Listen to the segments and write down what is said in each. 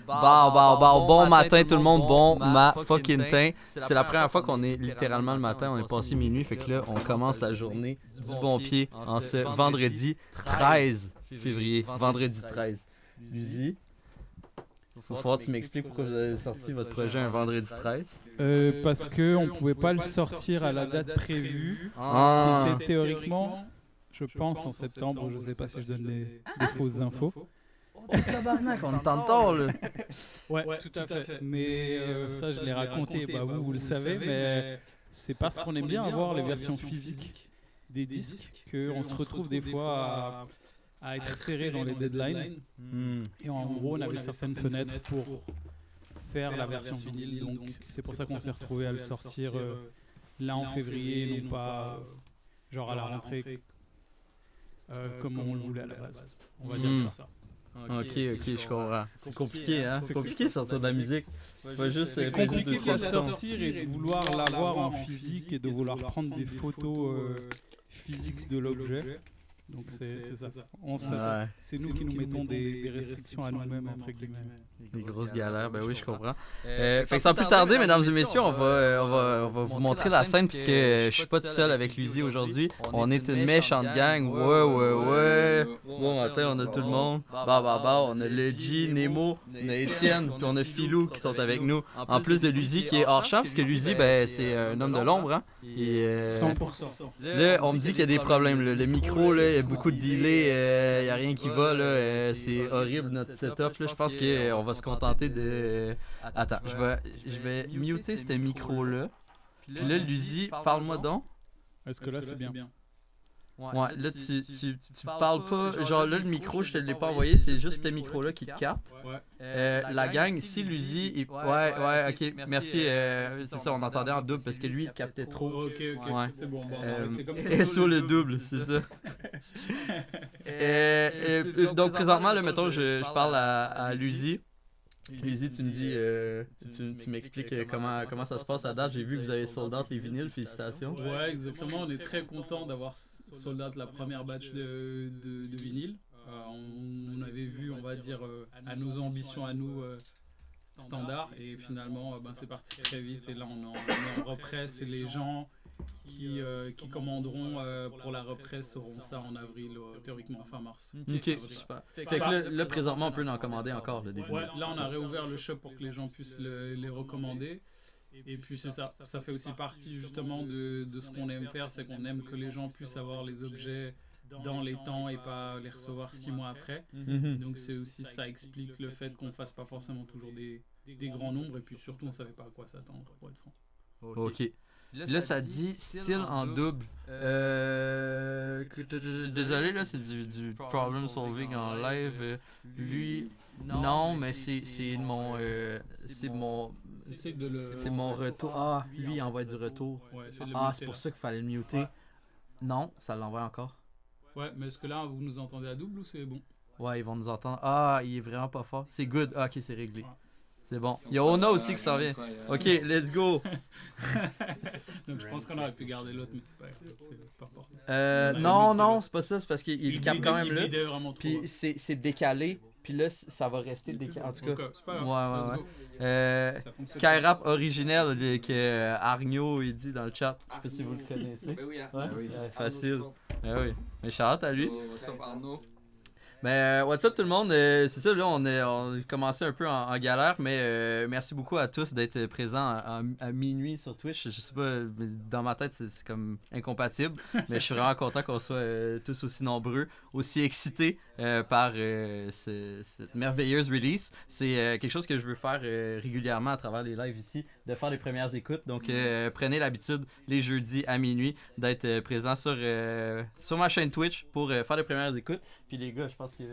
Bon matin tout le monde, bon fucking teint. C'est la première fois qu'on est littéralement le matin, on est passé minuit, fait que là on commence la journée du bon pied en ce vendredi 13 février. Vendredi 13. Luzi, faut falloir que tu m'expliques pourquoi vous avez sorti votre projet un vendredi 13. Parce qu'on ne pouvait pas le sortir à la date prévue, qui était théoriquement, je pense, en septembre. Je ne sais pas si je donne des fausses infos. Oh tabarnak, on t'entend là. Ouais, tout à fait. Mais ça, je l'ai raconté, vous le savez, mais c'est parce qu'on aime bien avoir les versions physiques des disques qu'on se retrouve des fois à être serré dans les deadlines. Et en gros, on avait certaines fenêtres pour faire la version vinyle, donc c'est pour ça qu'on s'est retrouvé à le sortir là en février, non pas genre à la rentrée comme on le voulait à la base. On va dire ça. Ok, je comprends. C'est compliqué, hein? C'est compliqué de sortir de la musique. C'est compliqué de la sortir et de vouloir l'avoir en physique et de vouloir prendre des photos physiques de l'objet. Donc c'est ça. C'est nous qui nous mettons des restrictions à nous-mêmes, entre guillemets. Des grosses galères, ben oui, je comprends. Fait que sans plus tarder, mesdames et messieurs, on va vous montrer la scène puisque je suis pas tout seul avec Luzi aujourd'hui. On est une méchante gang. Ouais. Bon matin, on a tout le monde. On a Leggy, Nemo, on a Étienne, puis on a Philou qui sont avec nous. En plus de Luzi qui est hors champ, parce que Luzi, ben c'est un homme de l'ombre, hein. Et 100%. Là, on me dit qu'il y a des problèmes. Le micro, là, il y a beaucoup de delay, il n'y a rien qui va. Là, c'est horrible notre setup. Là. Je pense qu'on va se contenter de... Attends, je vais muter ce micro-là. Puis là, Luzi, parle-moi donc. Est-ce que là, c'est bien? Ouais, là, tu parles pas... Genre là, le micro, je te l'ai pas envoyé, c'est juste ce micro-là qui te capte. La gang, si Luzi... Ouais, ok, merci. C'est ça, on entendait en double parce que lui, il captait trop. Ok, ouais. C'est bon. SO le double, c'est ça. Donc, présentement, là, mettons, je parle à Luzi. Luzi, tu me dis, tu m'expliques comment ça se passe à date. J'ai vu que vous avez sold out les vinyles, félicitations. Ouais, exactement. On est très content d'avoir sold out la première batch de vinyles. On avait vu, on va dire, à nos ambitions, à nous, standards. Et finalement, c'est parti très vite. Et là, on est en represse et les gens qui commanderont pour la represse auront ça en avril, théoriquement fin mars. Ok, super. Fait que là, présentement, on peut en commander encore des vinyles. Ouais, là, on a réouvert le shop pour que les gens puissent les recommander. Et puis c'est ça fait aussi partie justement de ce qu'on aime faire, c'est qu'on aime que les gens puissent avoir les objets dans les temps et pas les recevoir 6 mois après. Donc c'est aussi, ça explique le fait qu'on fasse pas forcément toujours des grands nombres et puis surtout on savait pas à quoi s'attendre, pour être franc. Ok. Là, ça dit style en double. Désolé, là, c'est du problem solving en live. Lui, non, mais c'est mon retour. Ah, lui, il envoie du retour. C'est pour ça qu'il fallait le muter. Ouais. Non, ça l'envoie encore. Ouais, mais est-ce que là, vous nous entendez à double ou c'est bon? Ouais, ils vont nous entendre. Ah, il est vraiment pas fort. C'est good. Ah, ok, c'est réglé. Ouais. C'est bon. Il y a Ona aussi qui s'en vient. Ok, let's go. Donc je pense qu'on aurait pu garder l'autre, mais c'est pas important. Non, c'est pas ça. C'est parce qu'il capte quand même là. Puis c'est décalé. Puis là, ça va rester décalé. En tout cas. Ouais. Kairap originel que Arnaud il dit dans le chat. Je sais pas si vous le connaissez. Oui. Facile. Oui. Mais shout-out à lui. What's up, Arnaud? Mais what's up tout le monde, c'est ça, là on a commencé un peu en galère, mais merci beaucoup à tous d'être présents à minuit sur Twitch. Je sais pas, dans ma tête c'est comme incompatible, mais je suis vraiment content qu'on soit tous aussi nombreux, aussi excités par cette merveilleuse release. C'est quelque chose que je veux faire régulièrement à travers les lives ici, de faire les premières écoutes. Donc prenez l'habitude les jeudis à minuit d'être présents sur ma chaîne Twitch pour faire les premières écoutes. Puis les gars, je pense que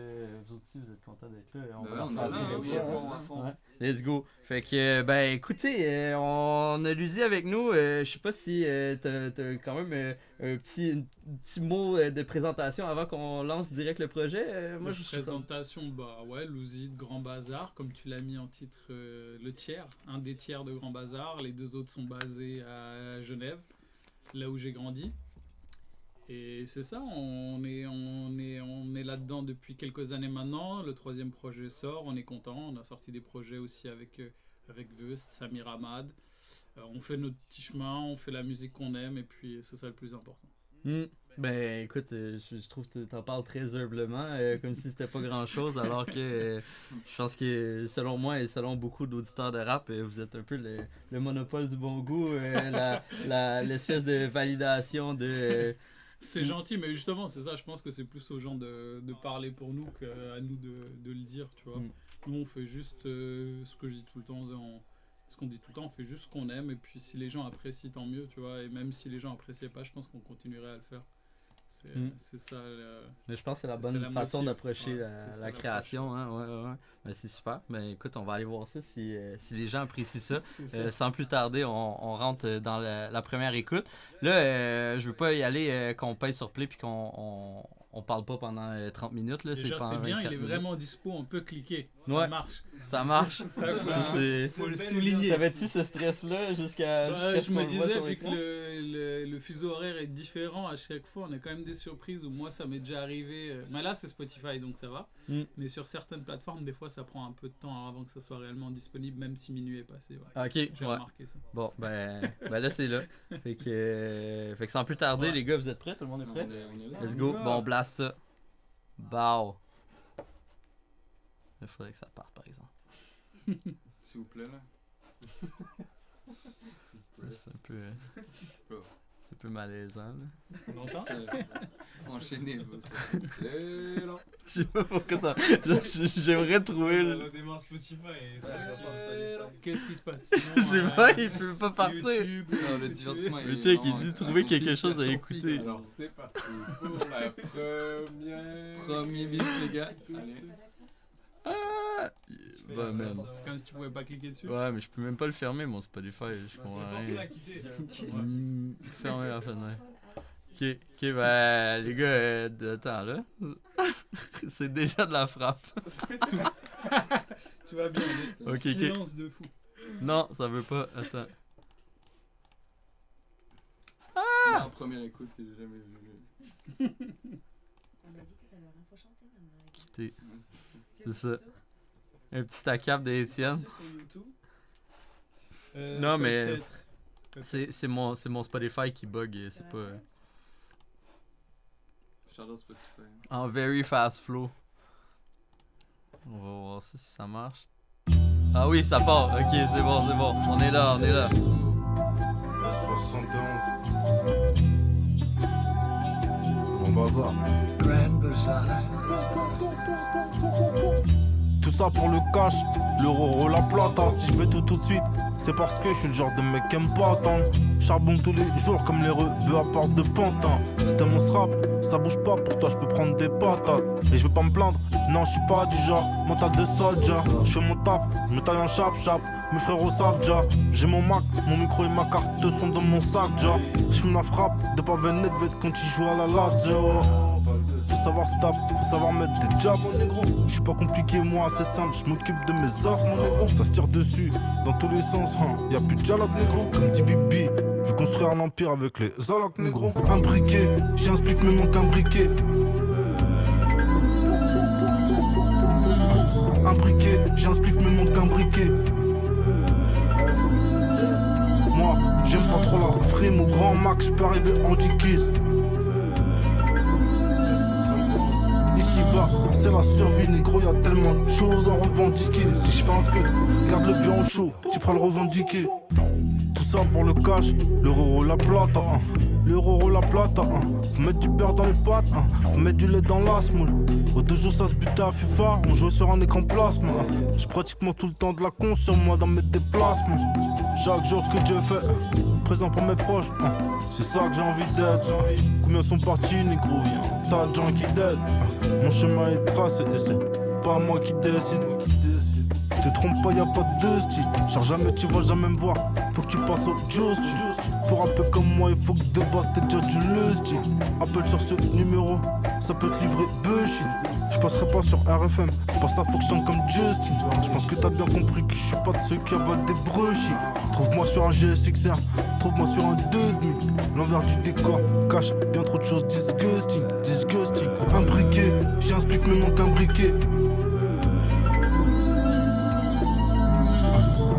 vous aussi vous êtes contents d'être là. On va leur faire let's go. Fait que, écoutez, on a Luzi avec nous. Je sais pas si t'as quand même un petit mot de présentation avant qu'on lance direct le projet. Moi, présentation, Luzi de Grand Bazar, comme tu l'as mis en titre, le tiers, un des tiers de Grand Bazar. Les deux autres sont basés à Genève, là où j'ai grandi. Et c'est ça, on est là-dedans depuis quelques années maintenant. Le 3e projet sort, on est content. On a sorti des projets aussi avec Wust, Samir Ahmad. On fait notre petit chemin, on fait la musique qu'on aime, et puis c'est ça le plus important. Ben écoute, je trouve que tu en parles très humblement, comme si c'était pas grand chose, alors que je pense que selon moi et selon beaucoup d'auditeurs de rap, vous êtes un peu le monopole du bon goût, l'espèce de validation de. C'est gentil, mais justement, c'est ça, je pense que c'est plus aux gens de parler pour nous qu'à nous de le dire, tu vois. Nous, on fait juste ce que je dis tout le temps, ce qu'on dit tout le temps, on fait juste ce qu'on aime, et puis si les gens apprécient, tant mieux, tu vois. Et même si les gens appréciaient pas, je pense qu'on continuerait à le faire. C'est ça. Mais je pense que c'est la bonne façon d'approcher la création. Hein? Ouais. Ben, c'est super. Ben, écoute, on va aller voir ça si les gens apprécient ça. Sans plus tarder, on rentre dans la première écoute. Là, je veux pas y aller qu'on paye sur play puis qu'on parle pas pendant 30 minutes. Là. Déjà, c'est bien, il est vraiment dispo, on peut cliquer. Ça marche. Ça marche. Faut le souligner. Savais-tu ce stress-là jusqu'à je me disais, vu que le fuseau horaire est différent à chaque fois, on a quand même des surprises où moi, ça m'est déjà arrivé. Mais là, c'est Spotify, donc ça va. Mais sur certaines plateformes, des fois, ça prend un peu de temps avant que ça soit réellement disponible, même si minuit est passé. Ouais. Ok, j'ai remarqué ça. Bon, ben là, c'est là. Fait que sans plus tarder, les gars, vous êtes prêts? Tout le monde est prêt? On est là. Let's go. Bon, on blast ça. Bow. Il faudrait que ça parte, par exemple. S'il vous plaît, là. C'est un peu malaisant, là. On entend? Enchaîné, je sais pas pourquoi ça. J'aimerais trouver. La démarche Spotify. Qu'est-ce qui se passe? C'est vrai, il peut pas partir. YouTube, le divertissement. Le check, il dit trouver quelque chose à écouter. Alors, c'est parti pour la première minute, les gars. Allez. Bah, man. C'est comme si tu pouvais pas cliquer dessus. Ouais, mais je peux même pas le fermer, mon Spotify. Je comprends rien. Fermer la fenêtre. Ok, ben, les gars, attends, là. C'est déjà de la frappe. Tu vas bien. Ok. Silence de fou. Non, ça veut pas. Attends. La première écoute que j'ai jamais vue. On a dit tout à l'heure, il faut chanter maintenant. Quitter. C'est ça. Un petit tacap d'Étienne. Non, mais c'est mon Spotify qui bug. C'est pas. Shout-out Spotify. En very fast flow. On va voir si ça marche. Ah oui, ça part. Ok, c'est bon. On est là. 71. Bon bazar. Grand Bazaar. Tout ça pour le cash, l'euro la plata. Si je veux tout de suite, c'est parce que je suis le genre de mec qui aime pas attendre. Charbon tous les jours comme les rebeux à part de pantin. C'était mon strap, ça bouge pas, pour toi je peux prendre des patates. Et je veux pas me plaindre, non je suis pas du genre mental de soldier. Je fais mon taf, je me taille en chap. Mes frérots savent déjà, j'ai mon Mac, mon micro et ma carte sont dans mon sac déjà. Je fume la frappe, de pas venir quand tu joues à la Lazio. Faut savoir stop, faut savoir mettre des jabs mon négro. Je suis pas compliqué moi, c'est simple, je m'occupe de mes offres mon négro. Ça se tire dessus, dans tous les sens, y'a plus de dialogue négro. Comme dit Bibi, je veux construire un empire avec les Zolok négro. Un briquet, j'ai un spliff mais manque un briquet. Un briquet, j'ai un spliff mais manque un briquet. Moi, j'aime pas trop la frime au grand max, j'peux arriver en dikis. Ici-bas, c'est la survie, négro, y'a tellement de choses à revendiquer. Si je fais un scud, garde le bien au chaud, tu pourras le revendiquer. Tout ça pour le cash, l'euro la plata, hein. L'euro la plata, hein. Faut mettre du beurre dans les pâtes, hein. Faut mettre du lait dans la semoule. Au deux jours ça se butait à FIFA, on jouait sur un écran plasma, hein. J'ai pratiquement tout le temps de la con sur moi dans mes déplacements. Chaque jour que Dieu fait, présent pour mes proches, hein. C'est ça que j'ai envie d'être. Combien sont partis négro, y'a tas de gens qui dead, hein. Mon chemin est tracé et c'est pas moi qui décide. Te trompe pas, y'a pas de style. Genre jamais tu vas jamais me voir. Faut que tu passes au justice. Pour un peu comme moi, il faut que de base t'aies déjà du lusty. Appelle sur ce numéro, ça peut te livrer bullshit. Je passerai pas sur RFM, pour ça faut que je chante comme Justin. Je pense que t'as bien compris que je suis pas de ceux qui avalent des brushis. Trouve-moi sur un GSXR, trouve-moi sur un 2,5. L'envers du décor cache bien trop de choses disgusting. Un briquet, j'ai un spliff mais manque un briquet.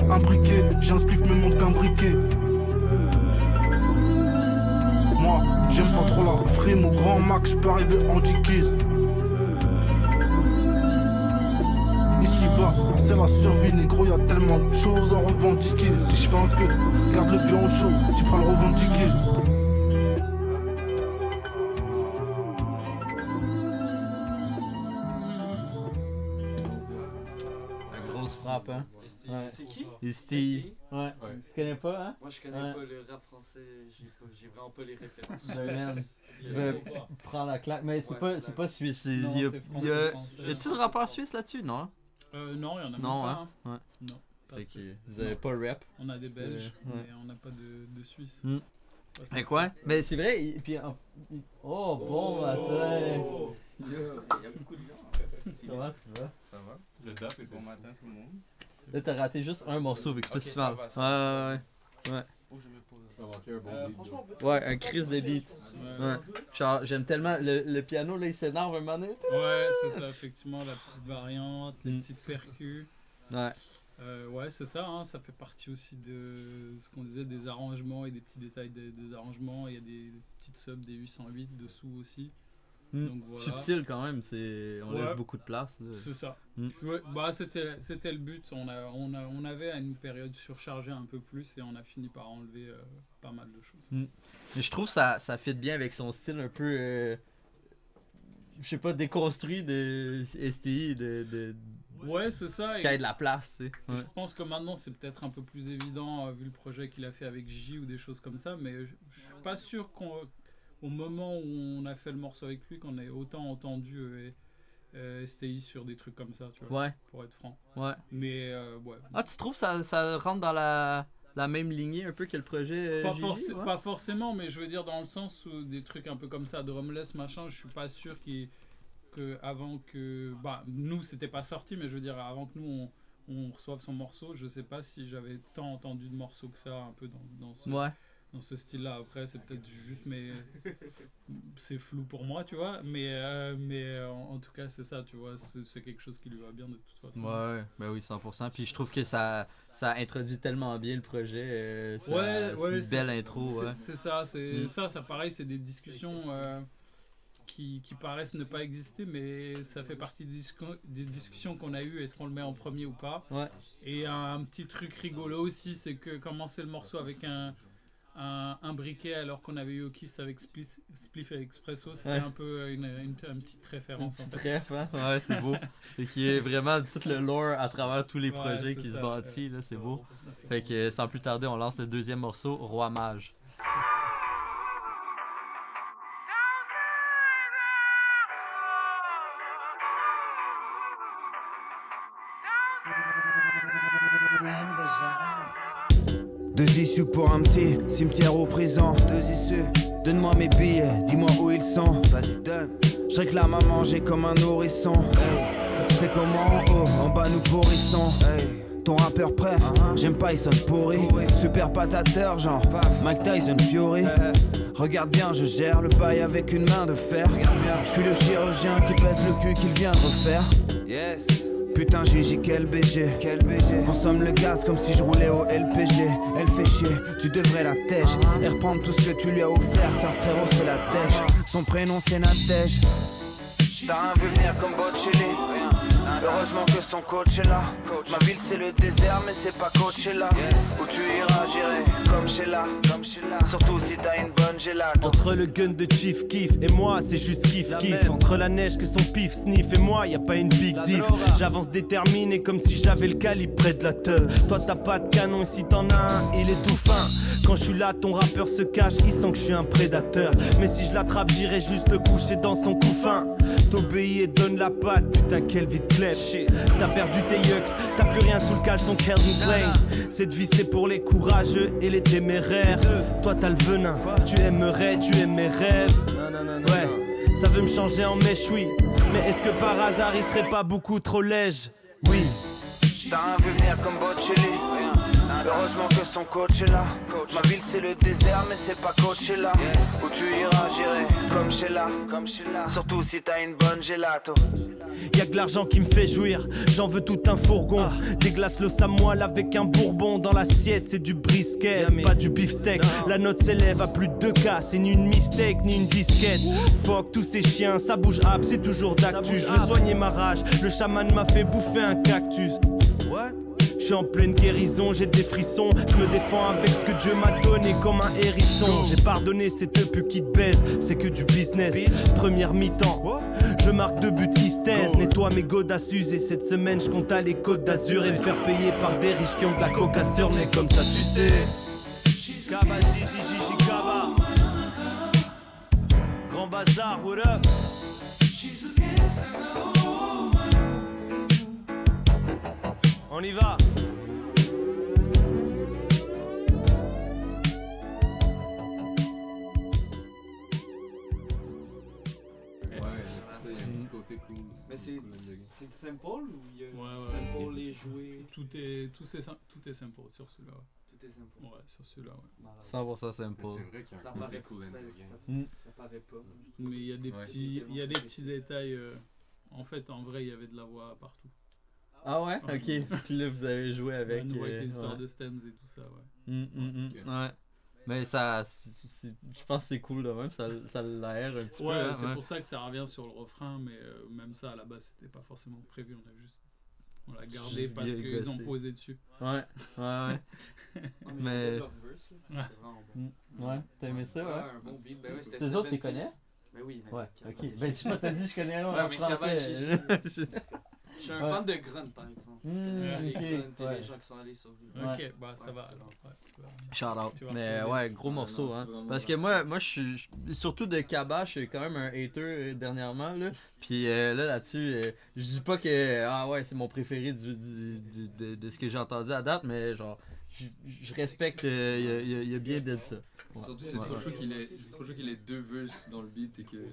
Un briquet, j'ai un spliff mais manque un briquet. Moi, j'aime pas trop la frime au grand max, j'peux arriver en dickies. Ici bas, c'est la survie, négro, y'a tellement de choses à revendiquer. Si je fais un scud, garde-le bien au chaud, tu pourras le revendiquer. La grosse frappe, hein? Ouais. C'est qui? STI. Ouais. Tu connais pas, hein? Moi je connais pas le rap français, j'ai vraiment pas les références. Prends la claque, mais c'est Ouais, pas suisse. Non, Y c'est français. a-tu de rappeurs suisses là-dessus? Non? Non, il y en a même Non, pas. hein? Ouais. Non, pas Fait assez. que vous avez pas le rap. On a des Belges, Ouais. mais on n'a pas de Suisse. Mm. Ouais, c'est Mais quoi? Mais c'est vrai, et puis... Oh, bon matin! Il y a beaucoup de gens. Comment tu vas? Ça va? Le DAP est bon matin tout le monde. Là, t'as raté juste un morceau, avec c'est pas Ok, si ça mal. va, ça Ouais. Oh, je me pose. Ça va manquer un bon beat. Ouais, un crise de beat. Ouais. Genre, j'aime tellement... Le piano, là, il s'énerve un moment donné. Ouais, c'est ça, effectivement, la petite variante, les petites percus. Ouais. Ouais, c'est ça, hein, ça fait partie aussi de ce qu'on disait, des arrangements et des petits détails des arrangements. Il y a des petites subs, des 808 dessous aussi. Donc, voilà. Subtil quand même, on Ouais. laisse beaucoup de place. Là. C'est ça. Mm. Ouais, bah, c'était le but. On avait à une période surchargé un peu plus et on a fini par enlever pas mal de choses. Mais je trouve que ça fit bien avec son style un peu... je sais pas, déconstruit de STI, Ouais, c'est ça. qui a de la place, tu sais. Je pense que maintenant c'est peut-être un peu plus évident vu le projet qu'il a fait avec J ou des choses comme ça, mais je suis pas sûr qu'au moment où on a fait le morceau avec lui, qu'on ait autant entendu STI sur des trucs comme ça, tu vois, Ouais, pour être franc. ouais. Mais ouais. Ah, tu trouves que ça rentre dans la même lignée un peu que le projet Gigi, ouais? Pas forcément, mais je veux dire dans le sens où des trucs un peu comme ça, drumless, machin, je suis pas sûr que avant que... Bah, nous, c'était pas sorti, mais je veux dire, avant que nous, on reçoive son morceau, je sais pas si j'avais tant entendu de morceaux que ça, un peu dans ce style-là. Après, c'est peut-être juste, mais c'est flou pour moi, tu vois. Mais en tout cas, c'est ça, tu vois. C'est quelque chose qui lui va bien de toute façon. Ouais, ben oui, 100%. Puis je trouve que ça introduit tellement bien le projet. C'est une belle intro. C'est ça, ça pareil, c'est des discussions qui paraissent ne pas exister, mais ça fait partie des discussions qu'on a eues. Est-ce qu'on le met en premier ou pas? Ouais. Et un petit truc rigolo aussi, c'est que commencer le morceau avec un briquet alors qu'on avait eu au Kiss avec Spliff et Expresso, c'était un peu une petite référence. Une petite ref, hein? Ouais, c'est beau. Et qui est vraiment tout le lore à travers tous les projets qui se bâtissent, là, c'est beau. Fait que sans plus tarder, on lance le deuxième morceau, Roi Mage. Deux issues pour un petit cimetière au présent. Deux issues, donne-moi mes billets, dis-moi où ils sont. Vas-y donne. Je réclame à manger comme un nourrisson. Hey. C'est comment en haut, en bas nous pourrissons. Hey. Ton rappeur préf, j'aime pas il sonne pourri. Super patateur genre Mike Tyson Fury. Regarde bien, je gère le bail avec une main de fer. Je suis le chirurgien qui pèse le cul qu'il vient de refaire. Yes. Putain Gigi, quel BG. Consomme le gaz comme si je roulais au LPG. Elle fait chier, tu devrais la tèche et reprendre tout ce que tu lui as offert. Car frérot c'est la tèche, son prénom c'est Nadège. T'as un vu venir comme Bocelli. Heureusement que son coach est là. Ma ville c'est le désert mais c'est pas Coachella. Où tu iras j'irai comme Sheila. Surtout si t'as une bonne gélate. Entre le gun de Chief Keef et moi c'est juste kiff kiff. Entre la neige que son pif sniff et moi y a pas une big diff. J'avance déterminé comme si j'avais le calibre près de la teuf. Toi t'as pas de canon et si t'en as un il est tout fin. Quand je suis là ton rappeur se cache, il sent que je suis un prédateur. Mais si je l'attrape j'irai juste le coucher dans son couffin. T'obéis et donne la patte, putain quelle vie de clef. shit. T'as perdu tes yucks, t'as plus rien sous le caleçon Calvin Klein. Cette vie c'est pour les courageux et les téméraires. Toi t'as le venin, tu aimerais, tu aimes mes rêves. Ouais, ça veut me changer en mèche, oui. Mais est-ce que par hasard il serait pas beaucoup trop léger? Oui. T'as rien vu venir comme Bocelli. Heureusement que son coach est là. Ma ville c'est le désert mais c'est pas Coachella. Où tu iras j'irai comme Sheila. Surtout si t'as une bonne gelato. Y'a que l'argent qui me fait jouir, j'en veux tout un fourgon. Des glaces le samoile avec un bourbon dans l'assiette, c'est du brisket, pas du beefsteak. La note s'élève à plus de 2K, c'est ni une mistake ni une disquette. Fuck tous ces chiens, ça bouge hop, c'est toujours d'actu. Je veux soigner ma rage, le chaman m'a fait bouffer un cactus. What? Je suis en pleine guérison, j'ai des frissons. Je me défends avec ce que Dieu m'a donné comme un hérisson. J'ai pardonné ces deux putes qui te baisent, c'est que du business. Première mi-temps, je marque 2 buts qui se taisent. Nettoie mes godasses usées, cette semaine je compte à les Côtes d'Azur. Et me faire payer par des riches qui ont de la coca sur le nez comme ça tu sais. Kaba, Gigi, Kaba. Grand bazar, what up? On y va. Ça, il y a un petit côté cool. Mais c'est simple ou il y a simple et jouer? Tout est simple sur celui-là. Tout est simple. Ouais, sur celui-là, ouais. 100% simple. C'est vrai qu'il y a Ça un côté paraît cool in the ça, game. ça paraît pas. Mais il y a des petits détails. En fait, en vrai, il y avait de la voix partout. Ah ouais? Ok. Puis là, vous avez joué avec... avec les histoires de stems et tout ça, ouais. Okay. Ouais. Mais ça, je pense que c'est cool de même, ça l'aère un petit peu. Ouais, Hein, c'est pour ça que ça revient sur le refrain, mais même ça, à la base, c'était pas forcément prévu, on l'a gardé Juste parce qu'ils gossé. ont posé dessus. Ouais. Mais... Ouais, t'as aimé ça, ouais? Un bon beat, ben ouais, c'était Ces autres, tu les connais? Ben oui. Ouais, ok. Ben je sais pas, t'as dit je connais rien Ouais, en mais français. Je suis un fan de grunt, par exemple. Les grunts et les gens qui sont allés sur lui. Ok, bah ça va alors. Shout out. Tu vas Mais retrouver. ouais, gros morceau, hein. vraiment Parce que moi je suis surtout de Kaba, je suis quand même un hater dernièrement, là. Puis là-dessus, je dis pas que ah ouais, c'est mon préféré de ce que j'ai entendu à date, mais genre, je respecte, il y a bien dit ça. Ouais. Surtout, c'est trop chaud qu'il ait 2 verses dans le beat et que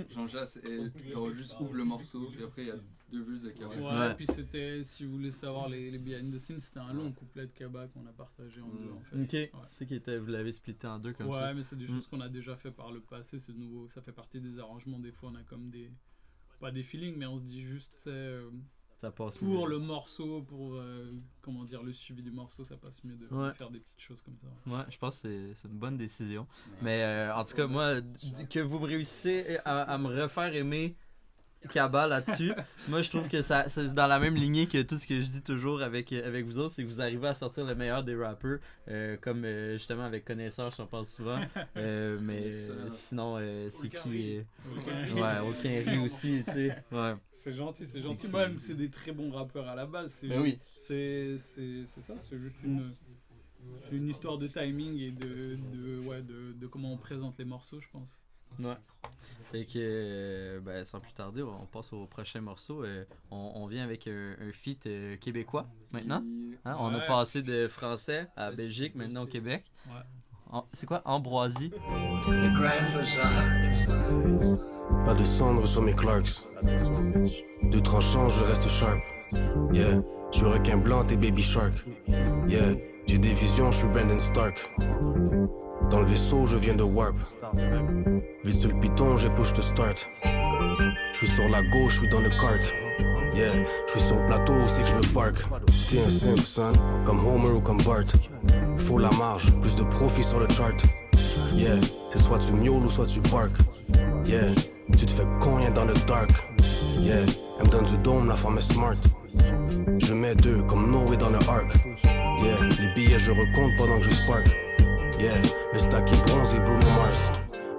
Jean-Jacques juste ouvre le morceau, puis après il y a 2 verses de Kaba. Ouais, puis c'était, si vous voulez savoir les behind the scenes, c'était un long couplet de Kaba qu'on a partagé en deux en fait. Ok, Ouais. c'est qui était, vous l'avez splitté en deux comme ça. Ouais, mais c'est des choses qu'on a déjà fait par le passé, c'est nouveau, ça fait partie des arrangements. Des fois, on a comme pas des feelings, mais on se dit juste Ça passe pour mieux. le morceau, pour le suivi du morceau, ça passe mieux de faire des petites choses comme ça. Ouais, je pense que c'est une bonne décision. Mais en tout cas, moi, que vous réussissez à me refaire aimer Kaba là-dessus, moi je trouve que c'est dans la même lignée que tout ce que je dis toujours avec vous autres, c'est que vous arrivez à sortir le meilleur des rappers, comme justement avec Connaisseur, je t'en parle souvent. Mais sinon, c'est qui ouais, aucun riz aussi, tu sais. Ouais. C'est gentil. Même c'est des très bons rappeurs à la base. Ben oui. C'est ça, c'est juste une histoire de timing et de comment on présente les morceaux, je pense. Ouais. Fait que, sans plus tarder, on passe au prochain morceau. On vient avec un feat québécois maintenant. Hein? On a passé de français à Belgique, maintenant au Québec. Ouais. C'est quoi? Ambroisie. Pas de cendre sur mes Clarks. De tranchants, je reste sharp. Yeah, je suis requin blanc, t'es baby shark. Yeah, j'ai des visions, je suis Brandon Stark. Dans le vaisseau, je viens de warp. Vite sur le piton, j'ai push to start. Je suis sur la gauche, je suis dans le kart. Yeah, je suis sur le plateau, c'est que je me park. T'es un simple son, comme Homer ou comme Bart. Faut la marge, plus de profit sur le chart. Yeah, c'est soit tu miaules ou soit tu bark. Yeah, tu te fais coin dans le dark. Yeah, elle me donne du dôme, la femme est smart. Je mets 2 comme Noé dans le arc. Yeah, les billets je recompte pendant que je spark. Yeah, le stack est bronze et Bruno Mars.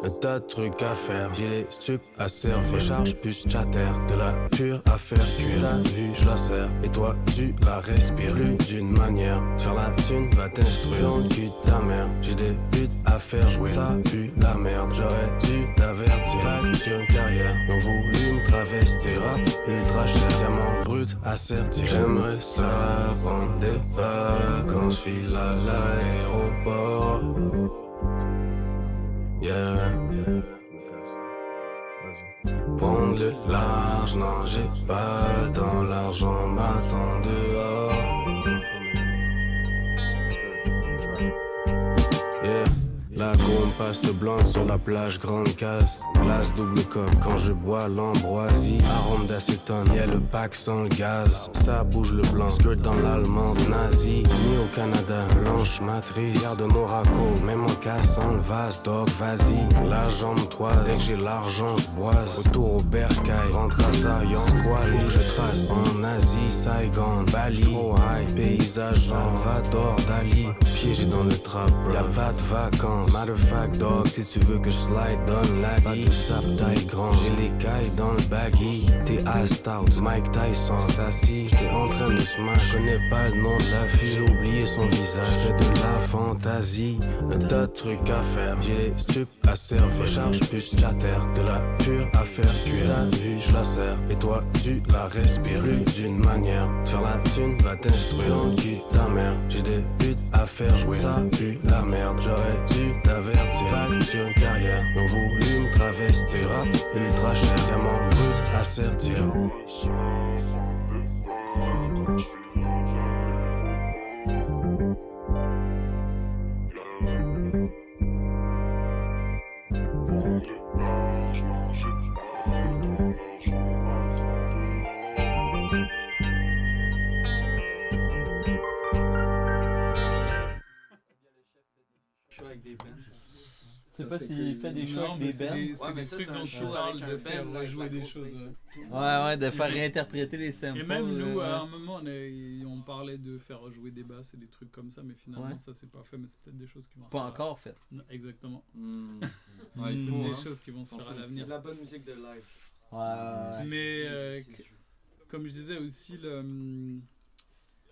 un tas de trucs à faire. J'ai les stups à servir, charge plus chatter, de la pure à faire cuire. T'as vu, je la sers, et toi tu la respires. Plus d'une manière, faire la thune va t'instruire. Dans le cul de ta mère, j'ai des buts à faire jouer. Ça pue la merde, j'aurais dû t'avertir. Vague sur une carrière, on voulu me travestir. Rap ultra cher, diamant brut à sertir. J'aimerais ça prendre des vacances, file à l'aéroport. Yeah. Prendre le large, non j'ai pas le temps, l'argent m'attend dehors. Yeah. La gomme passe le blanc sur la plage, grande casse. Glace double coque quand je bois l'ambroisie. Arôme d'acétone, y'a le pack sans le gaz. Ça bouge le blanc, skirt dans l'allemande nazie. Ni au Canada, blanche matrice. Garde nos racos, même en cassant le vase. Dog, vas-y, la jambe toise. Dès que j'ai l'argent, j'boise. Retour au bercail, rentre à Zion. Squally, je trace en Asie, Saigon, Bali. Trop high, paysage, Salvador, Dali. Piégé dans le trap, y'a pas de vacances. Matter of fact, dog, si tu veux que je slide, donne la pas de sap taille grand. J'ai les cailles dans le baggy. T'es assed out, Mike Tyson s'assis. J'étais en train de smash, connais pas le nom de la fille. J'ai oublié son visage, fais de la fantaisie. Un tas de trucs à faire, j'ai les stups à servir. Charge plus chatter, de la pure à faire cuire. T'as vu, je la sers, et toi tu la respires. Plus d'une manière, faire la thune va t'instruire. Dans le cul ta mère, j'ai des buts à faire jouer. Ça pue la merde, j'aurais dû t'avertir. Vague sur une carrière, on voulu me travestir. Rap ultra cher, diamant brut à sertir. Je sais pas s'il fait des shows avec des bands. Ouais, mais c'est des trucs dont tu parles de faire jouer des choses. Ouais, de faire réinterpréter les samples. Et même nous, à un moment, on parlait de faire jouer des basses et des trucs comme ça, mais finalement, ça c'est pas fait, mais c'est peut-être des choses qui vont se faire. Pas encore fait. Exactement. Ouais, il faut, des choses qui vont se faire à l'avenir. C'est de la bonne musique de live. Ouais. Mais comme je disais aussi,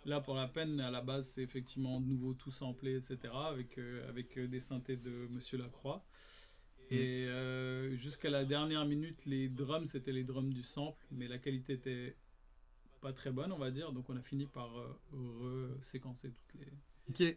là pour la peine, à la base, c'est effectivement de nouveau tout samplé, etc. avec des synthés de Monsieur Lacroix. Et jusqu'à la dernière minute, les drums, c'était les drums du sample, mais la qualité était pas très bonne, on va dire. Donc on a fini par reséquencer toutes les... Ok.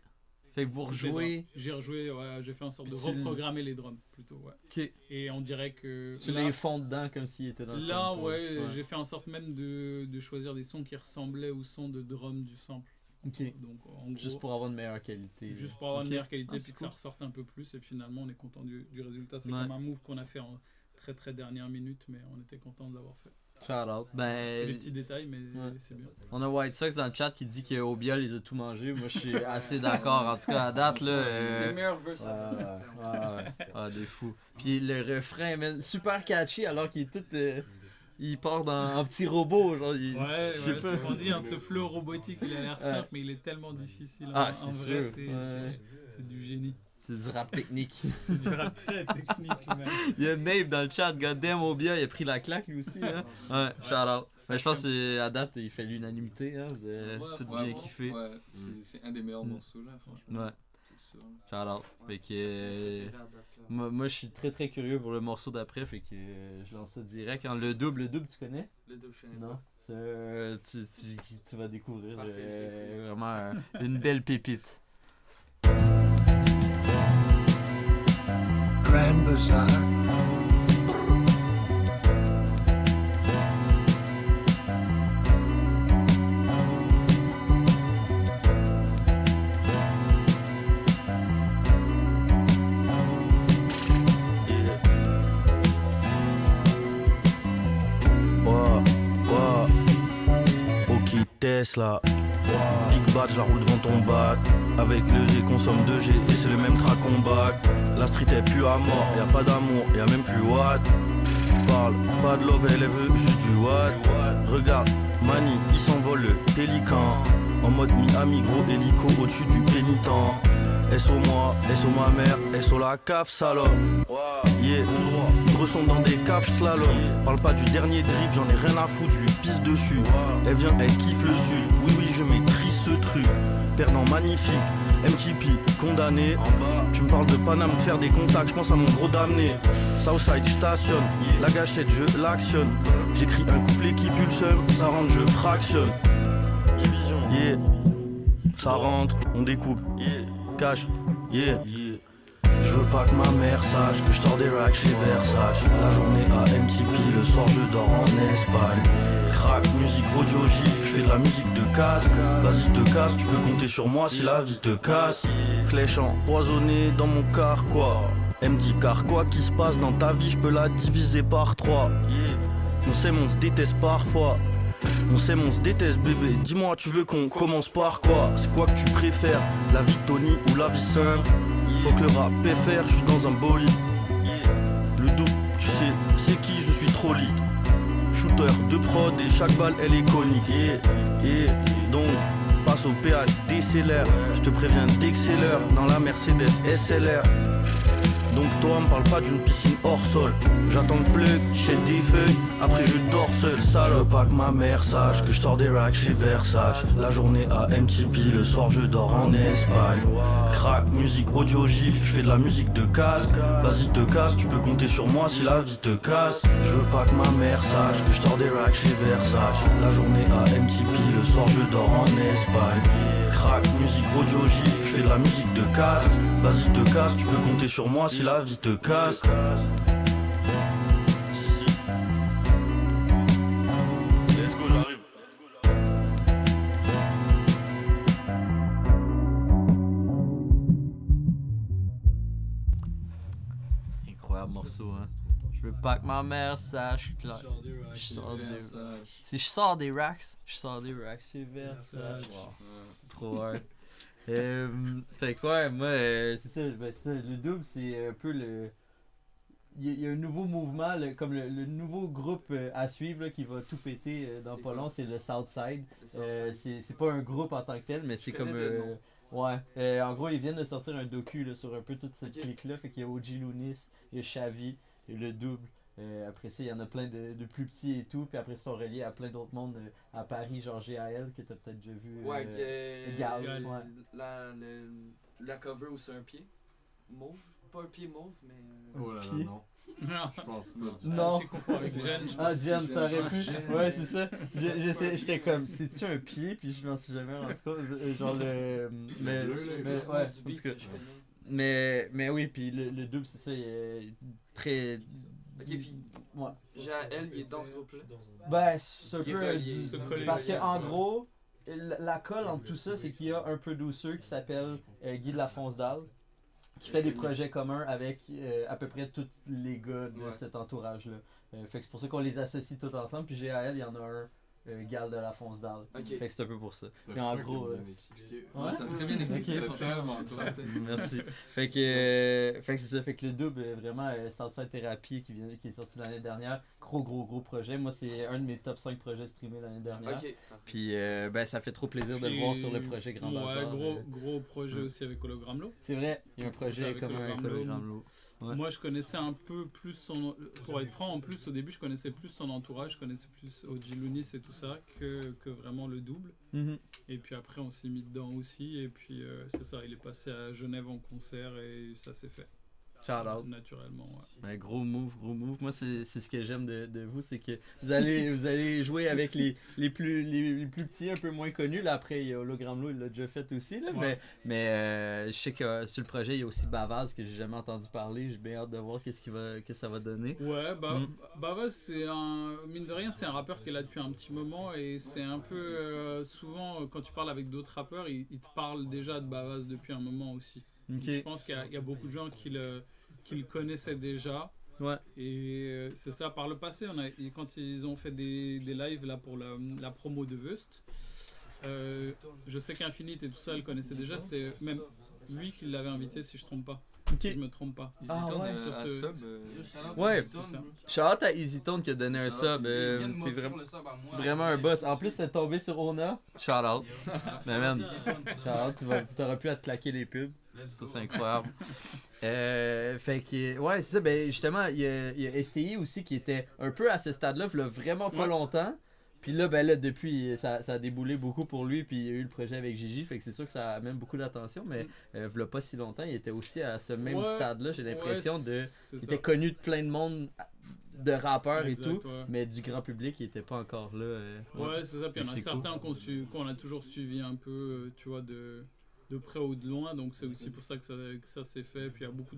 Fait que vous rejouez... J'ai rejoué, ouais, j'ai fait en sorte de reprogrammer les drums, plutôt, ouais. Ok. Et on dirait que... Tu les fonds dedans comme s'ils étaient dans le là, sample. ouais, j'ai fait en sorte même de choisir des sons qui ressemblaient aux sons de drum du sample. Ok. Donc, en gros, juste pour avoir une meilleure qualité. Juste pour avoir une meilleure qualité, puis que cool. ça ressorte un peu plus, et finalement on est content du résultat. C'est comme un move qu'on a fait en très très dernière minute, mais on était content de l'avoir fait. Shout out. C'est des petits détails, mais c'est bien. On a White Sox dans le chat qui dit qu'Obia les a tout mangés. Moi, je suis assez d'accord. En tout cas, à date, là. C'est le meilleur verse des fous. Puis le refrain, man, super catchy, alors qu'il est tout. Il part en petit robot. Genre, c'est ce qu'on dit, hein, ce flow robotique, il a l'air simple, mais il est tellement difficile. En vrai, c'est du génie. C'est du rap technique. C'est du rap très technique, man. Il y a Nape dans le chat, goddamn Obia, il a pris la claque lui aussi. Hein? Ouais, shout out. Mais je pense qu'à date, il fait l'unanimité. Hein? Vous avez tout bien kiffé. Ouais, c'est un des meilleurs morceaux là, franchement. Ouais. Shout out. Fait que, moi, je suis très très curieux pour le morceau d'après. Fait que je lance ça direct. Hein? Le double, tu connais? Le double, je connais non? pas. Tu vas découvrir. Vraiment une belle pépite. Grand Bazaar. Ok Tesla. Big Bad, je la roule devant ton bac. Avec le G, consomme 2G et c'est le même track qu'on back. La street est plus à mort, y'a pas d'amour, y'a même plus watt. Parle, pas de love, elle veut juste du watt. Regarde, Mani, il s'envole le pélican. En mode Miami, gros hélico au-dessus du pénitent. SO moi, SO ma mère, SO la caf salope. Yeah, tout droit. Ils ressemblent dans des caves slalom. Parle pas du dernier drip, j'en ai rien à foutre, je lui pisse dessus. Elle vient, elle kiffe le sud. Oui, oui, je maîtrise ce truc. Perdant magnifique, MTP, condamné. Tu me parles de Paname, de faire des contacts, je pense à mon gros damné. Southside, je stationne. La gâchette, je l'actionne. J'écris un couplet qui pue le seum, ça rentre, je fractionne. Division, yeah. Ça rentre, on découpe, yeah. Cash, yeah. Je veux pas que ma mère sache que je sors des racks chez Versace. La journée à MTP, le soir je dors en Espagne. Crack, musique audio gif, je fais de la musique de casque. Vas-y te casse, tu peux compter sur moi si la vie te casse. Flèche empoisonnée dans mon car quoi. Elle me dit car quoi qui se passe dans ta vie, je peux la diviser par 3. On s'aime, on se déteste parfois. On s'aime, on se déteste bébé. Dis-moi, tu veux qu'on commence par quoi? C'est quoi que tu préfères, la vie de Tony ou la vie simple? Faut que le rap faire, je suis dans un bolide. Le double, tu sais, c'est qui, je suis trop lit. Shooter de prod et chaque balle elle est conique. Donc passe au péage, décélère. Je te préviens d'excelleur dans la Mercedes SLR. Donc toi me parle pas d'une piscine hors sol. J'attends le plug, j'achète des feuilles, après je dors seul, salope. Je veux pas que ma mère sache que je sors des racks chez Versace. La journée à MTP, le soir je dors en Espagne. Crack, musique audio gif, je fais de la musique de casque. Vas-y te casse, tu peux compter sur moi si la vie te casse. Je veux pas que ma mère sache que je sors des racks chez Versace. La journée à MTP, le soir je dors en Espagne. Crack, musique audio gif, je fais de la musique de casque. Vas-y te casse, tu peux compter sur moi si la vie te casse. Let's go, j'arrive. Incroyable morceau, hein. Je veux pas que ma mère sache que si je sors des racks, je sors des racks chez Versace. Wow. Trop hard. Fait que ouais, moi, c'est ça, le double, c'est un peu le... Il y a un nouveau mouvement, comme le nouveau groupe à suivre là, qui va tout péter dans pas long, c'est le Southside. C'est pas un groupe en tant que tel, mais c'est comme... ouais, en gros, ils viennent de sortir un docu là, sur un peu toute cette clique-là. Fait qu'il y a OG Lunis, il y a Chavi, il y a le double. Après ça, il y en a plein de plus petits et tout. Puis après, ils sont reliés à plein d'autres mondes à Paris, genre GAL, que t'as peut-être déjà vu. Gal. Ouais. La cover où c'est un pied mauve. Pas un pied mauve, mais. Oh là là, pied. non. Non. Je pense pas. Non. Avec Jen, Jen, ça aurait pu. Ouais, c'est ça. J'étais comme, c'est-tu un pied? Puis je m'en suis jamais rendu compte. Genre le. Mais ouais, en tout cas. Mais oui, puis le double, c'est ça, il est très. Ok, puis ouais. GAL, il est dans ce groupe-là. Ben, c'est un peu. Parce que en gros, la colle entre tout ça, c'est qu'il y a un producer qui s'appelle Guy de la Fonce-Dalle, qui fait des projets communs avec à peu près tous les gars de cet entourage-là. Fait que c'est pour ça qu'on les associe tous ensemble. Puis GAL, il y en a un. Gal de la Fonce-Dalle. Fait que c'est un peu pour ça. Puis en gros. Ouais, t'as très bien expliqué. Merci. Fait que c'est ça. Fait que le double, vraiment, Southside Therapy qui est sorti l'année dernière. Gros projet. Moi, c'est un de mes top 5 projets streamés l'année dernière. Puis ben, ça fait trop plaisir de le voir sur le projet Grand Bazar. Gros projet aussi avec Hologramlo. C'est vrai, il y a un projet commun avec Hologramlo. Ouais. Moi, je connaissais un peu plus son... Pour être franc, en plus, au début, je connaissais plus son entourage, je connaissais plus OG Lunis et tout ça que vraiment le double. Et puis après, on s'est mis dedans aussi. Et puis, c'est ça, il est passé à Genève en concert et ça s'est fait. Shout out. Naturellement, ouais. Ouais, gros move. Moi, c'est ce que j'aime de vous, c'est que vous allez jouer avec les plus petits, un peu moins connus. Là, après, il y a Hologramlo, il l'a déjà fait aussi. Là, mais je sais que sur le projet, il y a aussi Bavaz, que j'ai jamais entendu parler. J'ai bien hâte de voir qu'est-ce que ça va donner. Ouais, Bavaz, c'est mine de rien, c'est un rappeur qui est là depuis un petit moment. Et c'est un peu... souvent, quand tu parles avec d'autres rappeurs, ils te parlent déjà de Bavaz depuis un moment aussi. Okay. Je pense qu'il y a beaucoup de gens qui le connaissaient déjà. Ouais. Et c'est ça, par le passé, quand ils ont fait des lives là, pour la promo de Vust, je sais qu'Infinite et tout ça, le connaissait déjà. C'était même lui qui l'avait invité, si je ne trompe pas. Si je me trompe pas. Ouais. Shout-out à EasyTone qui a donné un sub. T'es vraiment un boss. En plus, c'est tombé sur Ona. Shout-out. Mais man, shout-out, t'aurais pu à te claquer les pubs. Ça, c'est incroyable. Fait que, ouais, c'est ça. Ben, justement, il y a STI aussi qui était un peu à ce stade-là, il y a vraiment pas longtemps. Puis là, ben là, depuis, ça a déboulé beaucoup pour lui, puis il y a eu le projet avec Gigi, fait que c'est sûr que ça amène beaucoup d'attention, mais il y a pas si longtemps, il était aussi à ce même stade-là, j'ai l'impression il était connu de plein de monde, de rappeurs et tout, mais du grand public, il était pas encore là. Ouais, c'est ça, puis il y en a certains qu'on a toujours suivi un peu, tu vois, de près ou de loin, donc c'est aussi pour ça que ça s'est fait, puis il y a beaucoup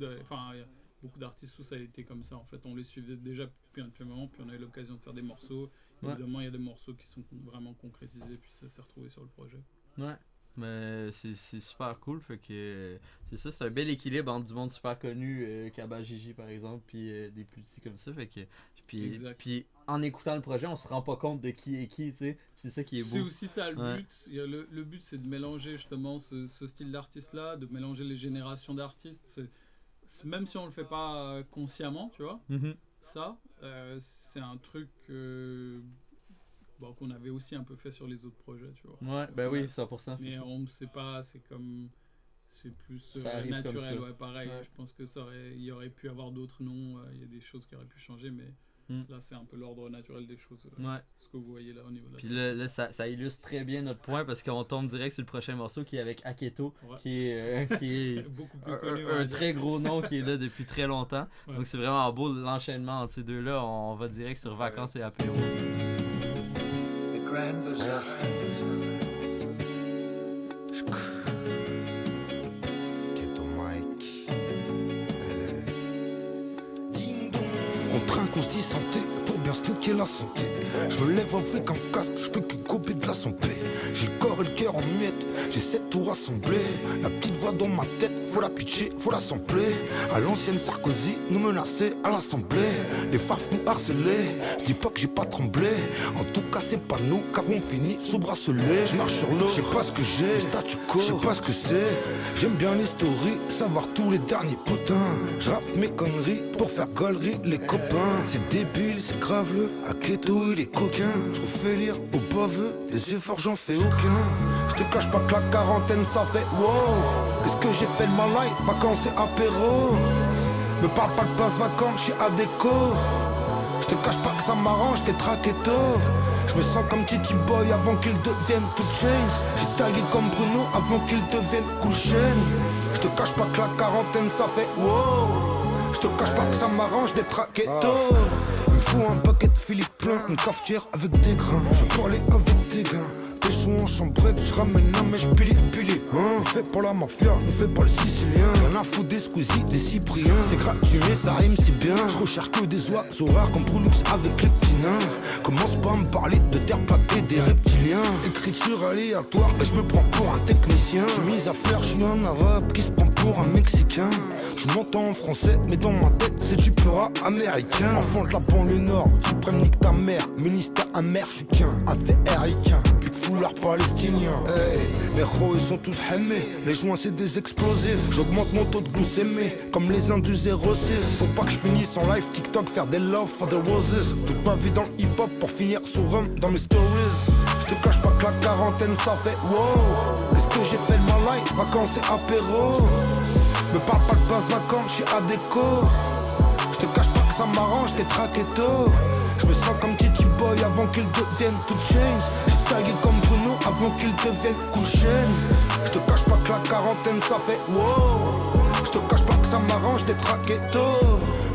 d'artistes où ça a été comme ça, en fait, on les suivait déjà depuis un petit moment, puis on a eu l'occasion de faire des morceaux. Évidemment, il y a des morceaux qui sont vraiment concrétisés, puis ça s'est retrouvé sur le projet. Ouais, mais c'est super cool, fait que c'est ça, c'est un bel équilibre entre du monde super connu, Kaba Gigi par exemple, puis des plus petits comme ça, fait que puis en écoutant le projet, on se rend pas compte de qui est qui, tu sais, c'est ça qui est beau. C'est aussi ça le but, le but c'est de mélanger justement ce style d'artiste-là, de mélanger les générations d'artistes, même si on le fait pas consciemment, tu vois. Ça, c'est un truc qu'on avait aussi un peu fait sur les autres projets, tu vois. Ouais, ben oui, 100%. Mais on ne sait pas, c'est plus naturel, ouais, pareil. Ouais. Je pense que il y aurait pu avoir d'autres noms, il y a des choses qui auraient pu changer, mais là, c'est un peu l'ordre naturel des choses. Ce que vous voyez là au niveau de la Puis là ça illustre très bien notre point parce qu'on tombe direct sur le prochain morceau qui est avec Aketo, qui est beaucoup plus connu, un très gros nom qui est là depuis très longtemps. Ouais. Donc c'est vraiment beau l'enchaînement entre ces deux-là. On va direct sur Vacances et apéro. On se dit santé pour bien snooker la santé. Je me lève avec un casque, je peux que gober de la santé. J'ai le corps et le cœur en miettes, j'ai 7 tours rassemblés. La petite voix dans ma tête, faut la pitcher, faut la sampler. À l'ancienne Sarkozy, nous menacer à l'Assemblée. Les farfs nous harcelaient, je dis pas que j'ai pas tremblé. En tout cas c'est pas nous qu'avons fini sous bracelet. Je marche sur l'eau, je sais pas ce que j'ai, statu quo, je sais pas ce que c'est. J'aime bien les stories, savoir tous les derniers potins. Je rappe mes conneries pour faire gaulerie les copains. C'est débile, c'est grave le Aketo il est coquin. Je refais lire au baveux, des efforts j'en fais aucun. Je te cache pas que la quarantaine ça fait wow. Qu'est-ce que j'ai fait de ma life, vacances et apéro. Me parle pas de place vacances, j'suis à déco. Je te cache pas que ça m'arrange, t'es traqué tôt. Je me sens comme Titi Boy avant qu'il devienne tout change. J'ai tagué comme Bruno avant qu'il devienne cool chaîne. Je te cache pas que la quarantaine ça fait wow. Je te cache pas que ça m'arrange d'être raquetto. Il me faut un paquet de Philippe plein, une cafetière avec des grains. Je parlais avec des gars. Péchou en chambrette, je ramène un mèche pili. On fait pour la mafia, on fait pas le sicilien. Y'en a foutu des Squeezie, des Cypriens. C'est gratuit mais ça rime si bien. Je recherche que des oiseaux rares comme Brulux avec les petits nains. Commence pas à me parler de terre plate et des reptiliens. Écriture aléatoire, et je me prends pour un technicien. J'suis mis à faire, j'suis un arabe qui se prend pour un mexicain. Je m'entends en français, mais dans ma tête c'est du peur américain. Enfant de la banlieue nord, suprême nique ta mère. Ministère amer, j'suis qu'un affairicain. Plus de foulard palestinien. Hey, les héros ils sont tous hammés. Les joints c'est des explosifs. J'augmente mon taux de glucémie, comme les uns du 06. Faut pas que je finisse en live TikTok, faire des love for the roses. Toute ma vie dans le hip hop pour finir sous rhum dans mes stories. Je te cache pas que la quarantaine ça fait wow. Qu'est-ce que j'ai fait de ma life, vacances et apéro. Me parle pas de place vacances, j'suis à déco. Je te cache pas que ça m'arrange, t'es traqué tôt. Je me sens comme Titi Boy avant qu'il devienne tout change. J'ai tagué comme Bruno avant qu'il devienne cool chaîne. Je te cache pas que la quarantaine ça fait wow. Je te cache pas que ça m'arrange d'être raquetto.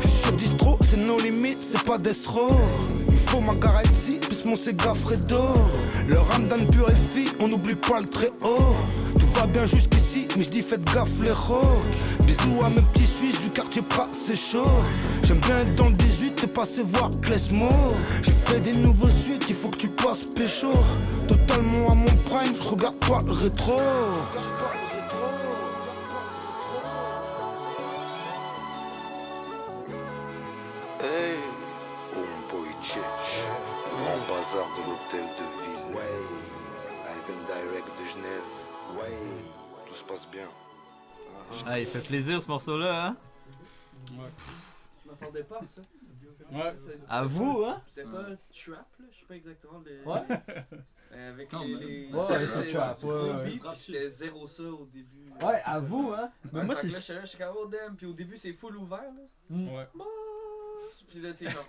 J'suis sur distro, c'est nos limites, c'est pas d'estro. Il faut ma garantie, plus mon Sega Fredo. Le Ramdan purifie, on n'oublie pas le très haut. Tout va bien jusqu'ici, mais j'dis faites gaffe les rocs. Bisous à mes petits Suisses du quartier Prat, c'est chaud. J'aime bien être dans le 18 et passer voir Klesmo. J'ai fait des nouveaux suites, il faut que tu passes pécho. Totalement à mon prime, je regarde pas le rétro. Hey, Homeboy Tchetch, le grand bazar de l'hôtel de ville. Ouais, live and direct de Genève. Ouais, tout se passe bien. Ah, il fait plaisir ce morceau-là, hein? Ouais. Je m'attendais pas à ça. Ouais. À vous, hein? C'est pas trap, là, je sais pas exactement les... Ouais. Avec Non, les... Ouais, c'est trap, ouais. Puis c'était zéro ça au début. Ouais, à vous, hein? Mais moi, fait que c'est. là, j'étais comme, oh damn, puis au début, c'est full ouvert, là. Ouais. Puis là, t'es genre...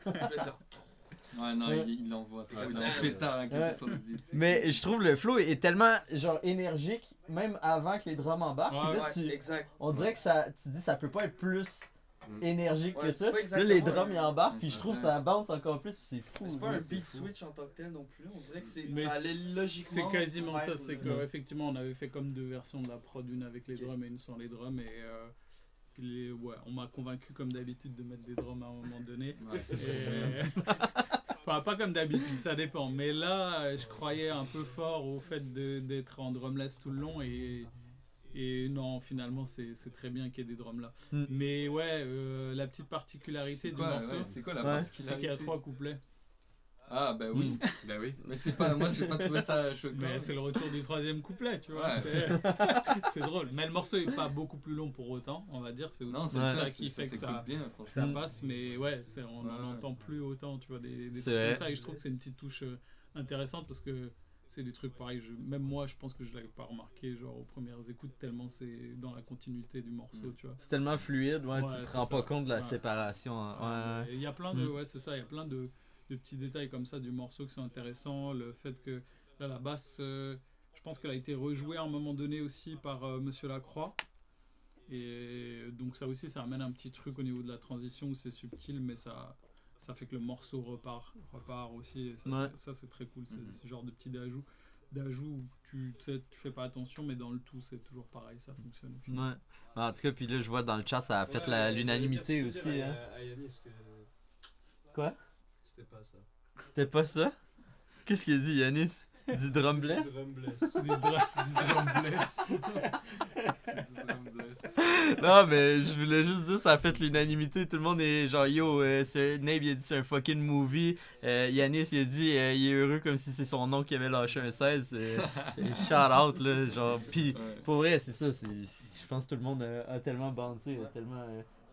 Puis là, c'est... Ouais, non, il l'envoie trop. Il en pétard quand t'es sur le beat. Mais je trouve le flow est tellement genre énergique, même avant que les drums embarquent. Puis là, exact. on dirait que ça, tu dis ça peut pas être plus énergique que ça. c'est pas Là, les exactement drums ils embarquent, puis je trouve ça bounce encore plus, puis c'est fou. C'est pas un c'est beat fou. switch en tant que tel non plus. On dirait que Mais ça allait logiquement. c'est quasiment ça, vers c'est le- qu'effectivement on avait fait comme deux versions de la prod, une avec les drums et une sans les drums, et on m'a convaincu comme d'habitude de mettre des drums à un moment donné. Ouais, Enfin, pas comme d'habitude, ça dépend. Mais là, je croyais un peu fort au fait d'être en drumless tout le long et non, finalement, c'est très bien qu'il y ait des drums là. Mais ouais, la petite particularité du morceau, c'est quoi la c'est particularité? qu'il y a 3 couplets. Ah bah oui, bah oui. Mais c'est pas, moi j'ai pas trouvé ça choquant. Mais c'est le retour du 3e couplet, tu vois. Ouais. C'est drôle. Mais le morceau est pas beaucoup plus long pour autant, on va dire. C'est aussi Non, c'est ça ça qui fait que ça, bien, ça passe. Mais ouais, on n'en entend plus autant, tu vois, des trucs vrai. comme ça. Et je trouve que c'est une petite touche intéressante parce que c'est des trucs pareils. Même moi, je pense que je l'avais pas remarqué genre aux premières écoutes tellement c'est dans la continuité du morceau, tu vois. C'est tellement fluide, ouais, tu te c'est rends ça. pas compte de la Ouais. séparation. Ouais. Il y a plein de, ouais, c'est ça. Il y a plein de petits détails comme ça du morceau qui sont intéressants. Le fait que là, la basse, je pense qu'elle a été rejouée à un moment donné aussi par Monsieur Lacroix. Et donc ça aussi, ça amène un petit truc au niveau de la transition où c'est subtil, mais ça fait que le morceau repart aussi. Et ça, c'est très cool. C'est ce genre de petit d'ajout où tu fais pas attention, mais dans le tout, c'est toujours pareil, ça fonctionne. Au final. Ouais. En tout cas, puis là, je vois dans le chat, ça a fait l'unanimité aussi. Hein. À Yanis que... Quoi? C'était pas ça. C'était pas ça? Qu'est-ce qu'il a dit, Yanis? Du drumless? Du drumless. Du drumless. Non, mais je voulais juste dire, ça a fait l'unanimité. Tout le monde est genre, yo, Nabe, il a dit c'est un fucking movie. Yanis, il a dit, il est heureux comme si c'est son oncle qui avait lâché un 16. Shout out, là. Genre, pis pour vrai, c'est ça. Je pense que tout le monde a tellement bandé, tellement.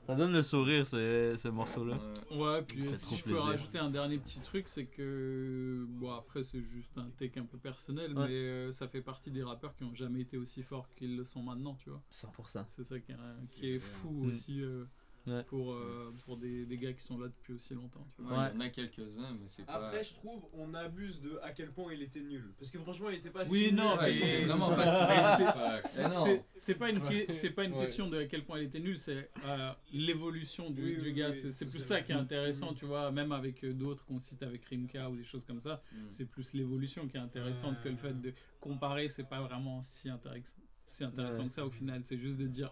Ça donne le sourire, ce morceau-là. Ouais, puis fait si trop je peux plaisir. rajouter un dernier petit truc, c'est que, bon, après c'est juste un take un peu personnel, Ouais. mais ça fait partie des rappeurs qui ont jamais été aussi forts qu'ils le sont maintenant, tu vois. 100%. C'est ça qui est fou aussi pour des gars qui sont là depuis aussi longtemps, tu vois. Ouais, il y en a quelques-uns, mais c'est pas... Après, je trouve, on abuse de à quel point il était nul. Parce que franchement, il était pas Oui, si non, nul. mais il était vraiment pas c'est pas une question de à quel point il était nul, c'est l'évolution du gars. C'est plus ça qui est intéressant, tu vois, même avec d'autres qu'on cite avec Rimka ou des choses comme ça. C'est plus l'évolution qui est intéressante que le fait de comparer, c'est pas vraiment si intéressant que ça au final. C'est juste de dire,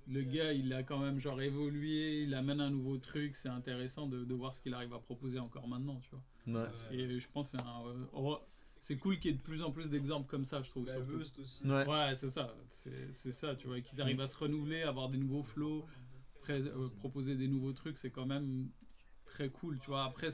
le gars, il a quand même genre évolué, il amène un nouveau truc, c'est intéressant de voir ce qu'il arrive à proposer encore maintenant, tu vois. Ouais. Et je pense que c'est cool qu'il y ait de plus en plus d'exemples comme ça, je trouve. La surtout. Veust aussi. Ouais, c'est ça. C'est ça, tu vois. Et qu'ils arrivent à se renouveler, avoir des nouveaux flows, proposer des nouveaux trucs, c'est quand même très cool, tu vois. Après,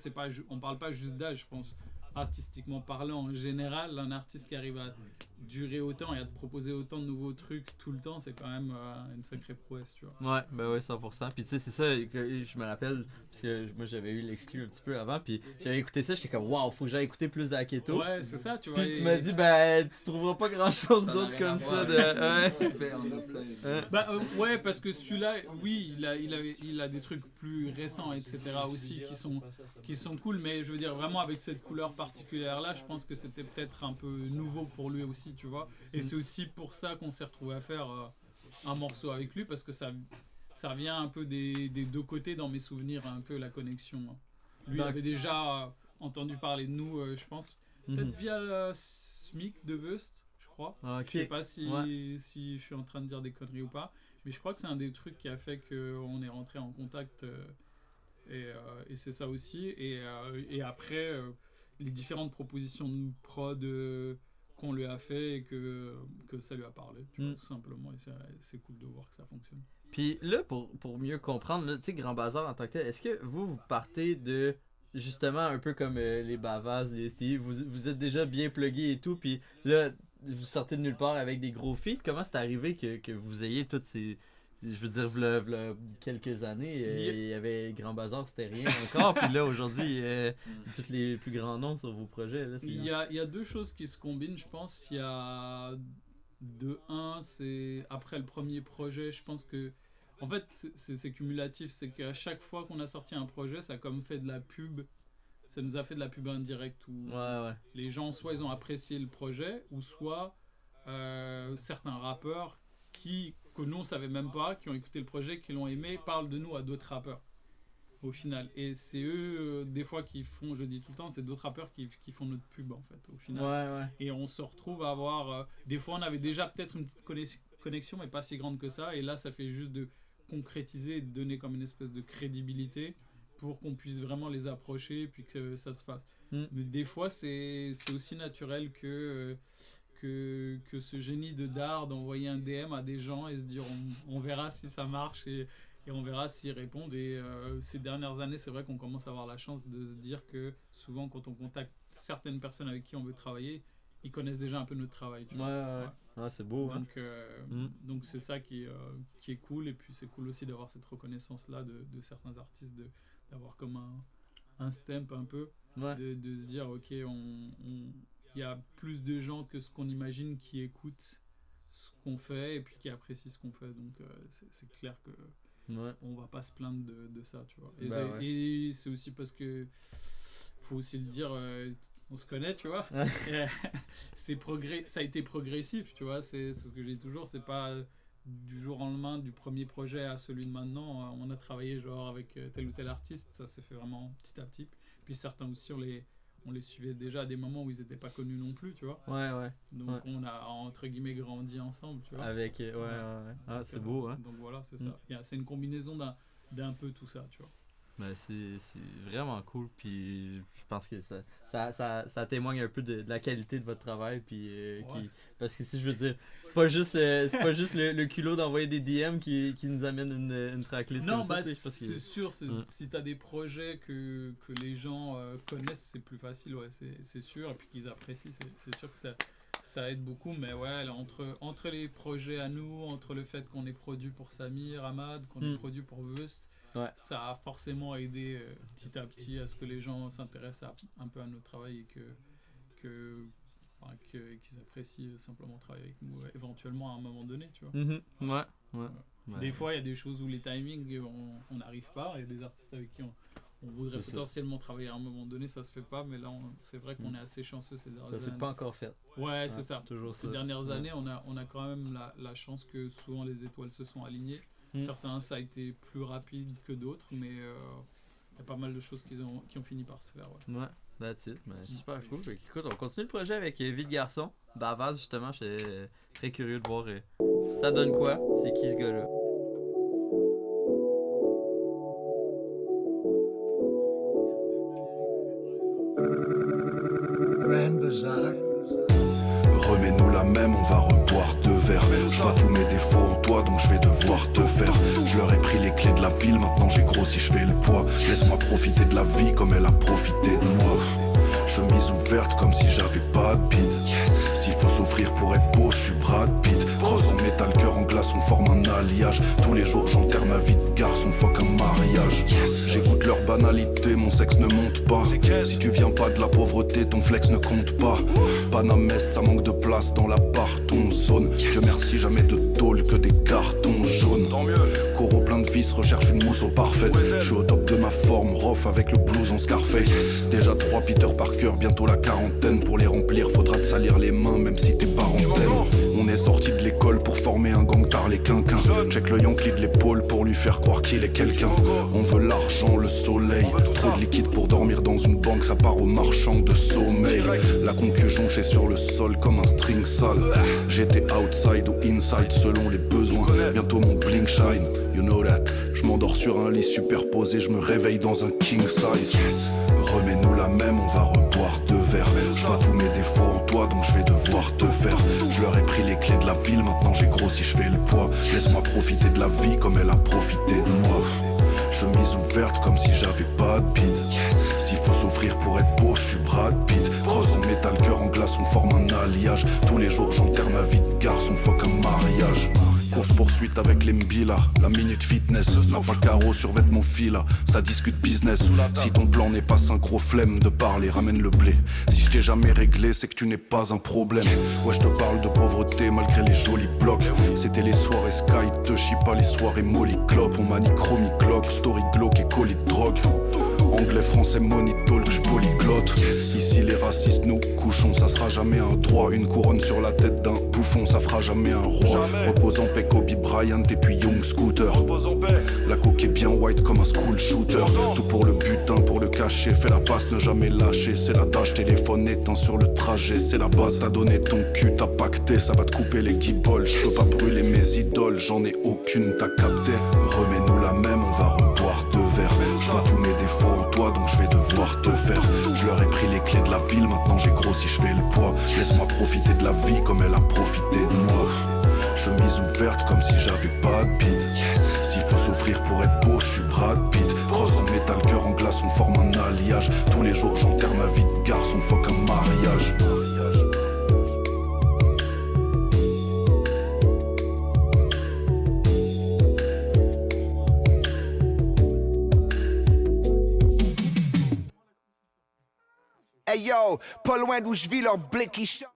on parle pas juste d'âge, je pense. Artistiquement parlant, en général, un artiste qui arrive à durer autant et à te proposer autant de nouveaux trucs tout le temps, c'est quand même une sacrée prouesse, tu vois. Ouais, ben ouais, 100%. Puis tu sais, c'est ça que je me rappelle, parce que moi j'avais eu l'exclu un petit peu avant, puis j'avais écouté ça, j'étais comme waouh, faut que j'aille écouter plus d'Aketo. Ouais, c'est ça, tu vois. Puis tu m'as dit, ben tu trouveras pas grand chose d'autre comme ça. Ouais, parce que celui-là, oui, il a des trucs plus récents, etc. aussi qui sont cool, mais je veux dire, vraiment avec cette couleur particulière-là, je pense que c'était peut-être un peu nouveau pour lui aussi, tu vois. Et c'est aussi pour ça qu'on s'est retrouvé à faire un morceau avec lui, parce que ça vient un peu des deux côtés dans mes souvenirs, un peu la connexion. Lui avait déjà entendu parler de nous, je pense, peut-être via le SMIC de Veust, je crois. Je sais pas si je suis en train de dire des conneries ou pas, mais je crois que c'est un des trucs qui a fait qu'on est rentré en contact, et c'est ça aussi. Et après, les différentes propositions de prod qu'on lui a fait et que ça lui a parlé, tu vois, tout simplement, et c'est cool de voir que ça fonctionne. Puis là, pour mieux comprendre, tu sais, Grand Bazar en tant que tel, est-ce que vous partez de, justement, un peu comme les Bavaz, les STI, vous êtes déjà bien plugués et tout, puis là, vous sortez de nulle part avec des gros feats, comment c'est arrivé que vous ayez toutes ces je veux dire, v'là quelques années, il y avait Grand Bazar, c'était rien encore. Puis là, aujourd'hui, tous les plus grands noms sur vos projets. Là, il y a deux choses qui se combinent, je pense. Il y a c'est après le premier projet, je pense que en fait c'est cumulatif, c'est qu'à chaque fois qu'on a sorti un projet, ça a comme fait de la pub, ça nous a fait de la pub indirecte où les gens soit ils ont apprécié le projet ou soit certains rappeurs que nous on savait même pas, qui ont écouté le projet, qui l'ont aimé, parlent de nous à d'autres rappeurs au final, et c'est eux des fois qui font, je dis tout le temps, c'est d'autres rappeurs qui font notre pub en fait au final, et on se retrouve à avoir des fois on avait déjà peut-être une petite connexion mais pas si grande que ça, et là ça fait juste de concrétiser et de donner comme une espèce de crédibilité pour qu'on puisse vraiment les approcher et puis que ça se fasse. Mais des fois c'est aussi naturel que ce génie de Dard d'envoyer un DM à des gens et se dire on verra si ça marche et on verra s'ils répondent. Et ces dernières années, c'est vrai qu'on commence à avoir la chance de se dire que souvent, quand on contacte certaines personnes avec qui on veut travailler, ils connaissent déjà un peu notre travail. Tu vois. Ah, c'est beau. Donc c'est ça qui est cool. Et puis c'est cool aussi d'avoir cette reconnaissance-là de certains artistes, d'avoir comme un stamp un peu, de se dire, ok, il y a plus de gens que ce qu'on imagine qui écoutent ce qu'on fait et puis qui apprécient ce qu'on fait. Donc c'est clair que on va pas se plaindre de ça, tu vois. Et c'est aussi parce que faut aussi le dire, on se connaît, tu vois. Ça a été progressif, tu vois. C'est ce que je dis toujours, c'est pas du jour au lendemain du premier projet à celui de maintenant. On a travaillé genre avec tel ou tel artiste, ça s'est fait vraiment petit à petit. Puis certains aussi on les suivait déjà à des moments où ils étaient pas connus non plus, tu vois. Donc on a entre guillemets grandi ensemble, tu vois. Avec Ah, c'est beau, hein. Donc voilà, c'est ça. C'est une combinaison d'un peu tout ça, tu vois. Ben, c'est vraiment cool, puis je pense que ça témoigne un peu de la qualité de votre travail, puis parce que si je veux dire, c'est pas juste le culot d'envoyer des DM qui nous amène une tracklist comme ça. C'est sûr, si t'as des projets que les gens connaissent, c'est plus facile, c'est sûr, et puis qu'ils apprécient, c'est sûr que ça aide beaucoup, mais entre les projets à nous, entre le fait qu'on ait produit pour Samir, Ahmad, qu'on ait produit pour Wust, ça a forcément aidé petit à petit à ce que les gens s'intéressent un peu à notre travail et qu'ils apprécient simplement travailler avec nous éventuellement à un moment donné, tu vois. Des fois il y a des choses où les timings on n'arrive pas, il y a des artistes avec qui on voudrait potentiellement travailler à un moment donné, ça se fait pas, mais là c'est vrai qu'on est assez chanceux ces dernières années. Ça s'est pas encore fait. C'est ça. Toujours ces dernières années on a quand même la chance que souvent les étoiles se sont alignées. Certains ça a été plus rapide que d'autres, mais il y a pas mal de choses qui ont fini par se faire. That's it. Super cool. Écoute, on continue le projet avec Vie de garçon. Bavaz, justement, j'étais très curieux de voir ça donne quoi. C'est qui ce gars-là? Remets-nous la même, on va reboire 2 verres. Je vois tous mes défauts en toi, donc je vais devoir te faire. Je leur ai pris les clés de la ville, maintenant j'ai grossi, je fais le poids. Laisse-moi profiter de la vie comme elle a profité de moi. Chemise ouverte comme si j'avais pas de bide. S'il faut souffrir pour être beau, je suis Brad Pitt. Crosse en métal, cœur en glace, on forme un alliage. Tous les jours j'enterre ma vie de garçon, fuck un mariage. J'écoute leur banalité, mon sexe ne monte pas. Si tu viens pas de la pauvreté, ton flex ne compte pas. Panamest, ça manque de place dans l'appart, on zone. Dieu merci, jamais de tôle que des cartons jaunes. Coro plein de vis, recherche une mousse au parfait. Je suis au top de ma forme, rough avec le blues en Scarface. Déjà 3 Peter Parker, bientôt la quarantaine. Pour les remplir, faudra te salir les mains, même si t'es pas rentaine. On est sorti de l'école pour former un gang tard les quinquins. Check le Yankee de l'épaule pour lui faire croire qu'il est quelqu'un. On veut l'argent, le soleil. Trop de liquide pour dormir dans une banque, ça part au marchand de sommeil. La concu jonchée sur le sol comme un string sale. J'étais outside ou inside selon les besoins. Bientôt mon bling shine, you know that. Je m'endors sur un lit superposé, je me réveille dans un king size. Remets-nous la même, on va reboire 2 verres. Je vois tous mes défauts en toi, donc je vais devoir te faire. Je leur ai pris les clés de la ville, maintenant j'ai grossi, je fais le poids. Laisse-moi profiter de la vie comme elle a profité de moi. Chemise ouverte comme si j'avais pas de bide. S'il faut souffrir pour être beau, je suis Brad Pitt. Crosse en métal, cœur en glace, on forme un alliage. Tous les jours j'enterre ma vie de garçon, fuck un mariage. Course poursuite avec les Mbila. La minute fitness, n'a pas carreau sur vêtements fila. Ça discute business. Si ton plan n'est pas synchro, flemme de parler, ramène le blé. Si je t'ai jamais réglé, c'est que tu n'es pas un problème. Ouais, je te parle de pauvreté malgré les jolis blocs. C'était les soirées Sky, te chie pas les soirées Molly Clop. On manie Chromie Clock, Story Glock et colis de drogue. Anglais, français, money talk, j'polyglotte. Ici les racistes nous couchons, ça sera jamais un droit. Une couronne sur la tête d'un bouffon, ça fera jamais un roi. Repose en paix Kobe Bryant et puis Young Scooter. La coque est bien white comme un school shooter. Tout pour le butin, pour le cacher. Fais la passe, ne jamais lâcher. C'est la tâche, téléphone éteint sur le trajet. C'est la base, t'as donné ton cul, t'as pacté. Ça va te couper les guibolles. J'peux pas brûler mes idoles, j'en ai aucune, t'as capté. Remets-nous la même, on va reboire deux verres. J'vois tous mes défauts en toi, donc je vais devoir te faire. Je leur ai pris les clés de la ville, maintenant j'ai grossi, je fais le poids. Laisse-moi profiter de la vie comme elle a profité de moi. Chemise ouverte comme si j'avais pas de bide. S'il faut souffrir pour être beau, je suis Brad Pitt. Crosse en métal, cœur en glace, on forme un alliage. Tous les jours j'enterre ma vie de garçon, fuck un mariage. Hey yo, pas loin d'où je vis, leur blick qui chante.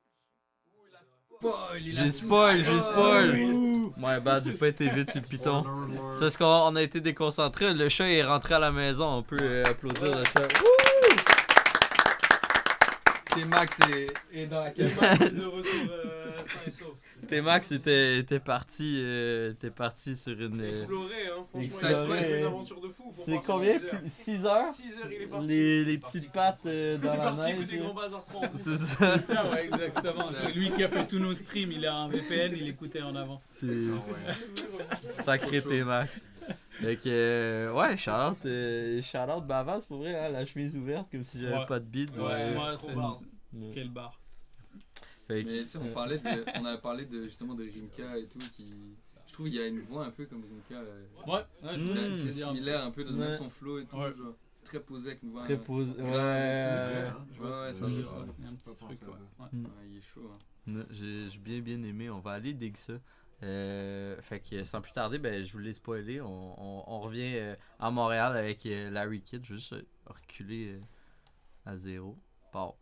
J'ai spoil. My bad, j'ai pas été vite sur le piton. C'est parce qu'on a été déconcentré. Le chat est rentré à la maison. On peut applaudir le chat. T-Max est dans la cabane. De retour sain et sauf. T-Max était parti sur une... Explorer, hein, franchement, Explorer. il a fait des aventures de fou. C'est combien? 6 heures? 6 heures, il est parti. Les petites pattes dans la neige. Il est parti écouter Grand Bazar 30. C'est ça. C'est ça, ouais, exactement. C'est lui qui a fait tous nos streams. Il a un VPN, il écoutait en avance. C'est sacré T-Max. Fait que, ouais, shout-out Bavas pour vrai, hein, la chemise ouverte comme si j'avais pas de bide. Ouais, c'est quelle barre. Mais tu sais, on avait parlé justement de Rimka et tout, je trouve qu'il y a une voix un peu comme Rimka. C'est similaire un peu dans même son flow et tout, genre, très posé avec une voix. Très posé, ouais, c'est un peu ça. Il est chaud. J'ai bien aimé, on va aller dig ça. Fait que sans plus tarder, je vous l'ai spoilé, on revient à Montréal avec Larry Kidd, juste reculer à zéro. Bon.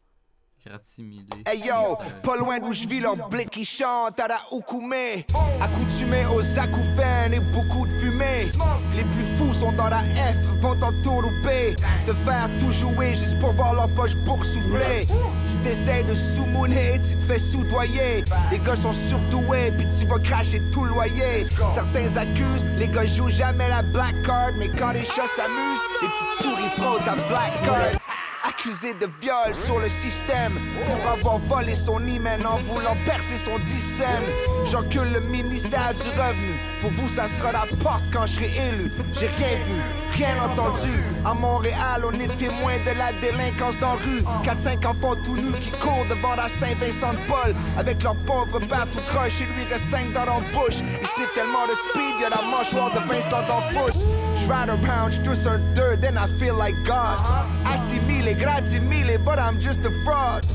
Hey yo, pas loin d'où je vis, leur blick qui chante à la Oukoumé. Accoutumé aux acouphènes et beaucoup de fumée. Les plus fous sont dans la F, vont t'entourlouper. Te faire tout jouer juste pour voir leur poche boursoufler. Si t'essayes de sous-mouner, tu te fais soudoyer. Les gars sont surdoués, puis tu vas cracher tout le loyer. Certains accusent, les gars jouent jamais la black card. Mais quand les chats s'amusent, les petites souris frottent à black card. Accusé de viol sur le système pour avoir volé son hymen en voulant percer son dixaine. J'encule le ministère du revenu. Pour vous, ça sera la porte quand je serai élu. J'ai rien vu, rien entendu. À Montréal, on est témoin de la délinquance dans la rue. 4-5 enfants tout nus qui courent devant la Saint-Vincent-de-Paul. Avec leur pauvre père tout croche, il lui reste 5 dans leur bouche. Ils sniffent tellement de speed, y'a la mâchoire de Vincent d'Enfousse. J'ride around, j'tousse un 2, then I feel like God. Assimilé, grazie mille, but I'm just a fraud.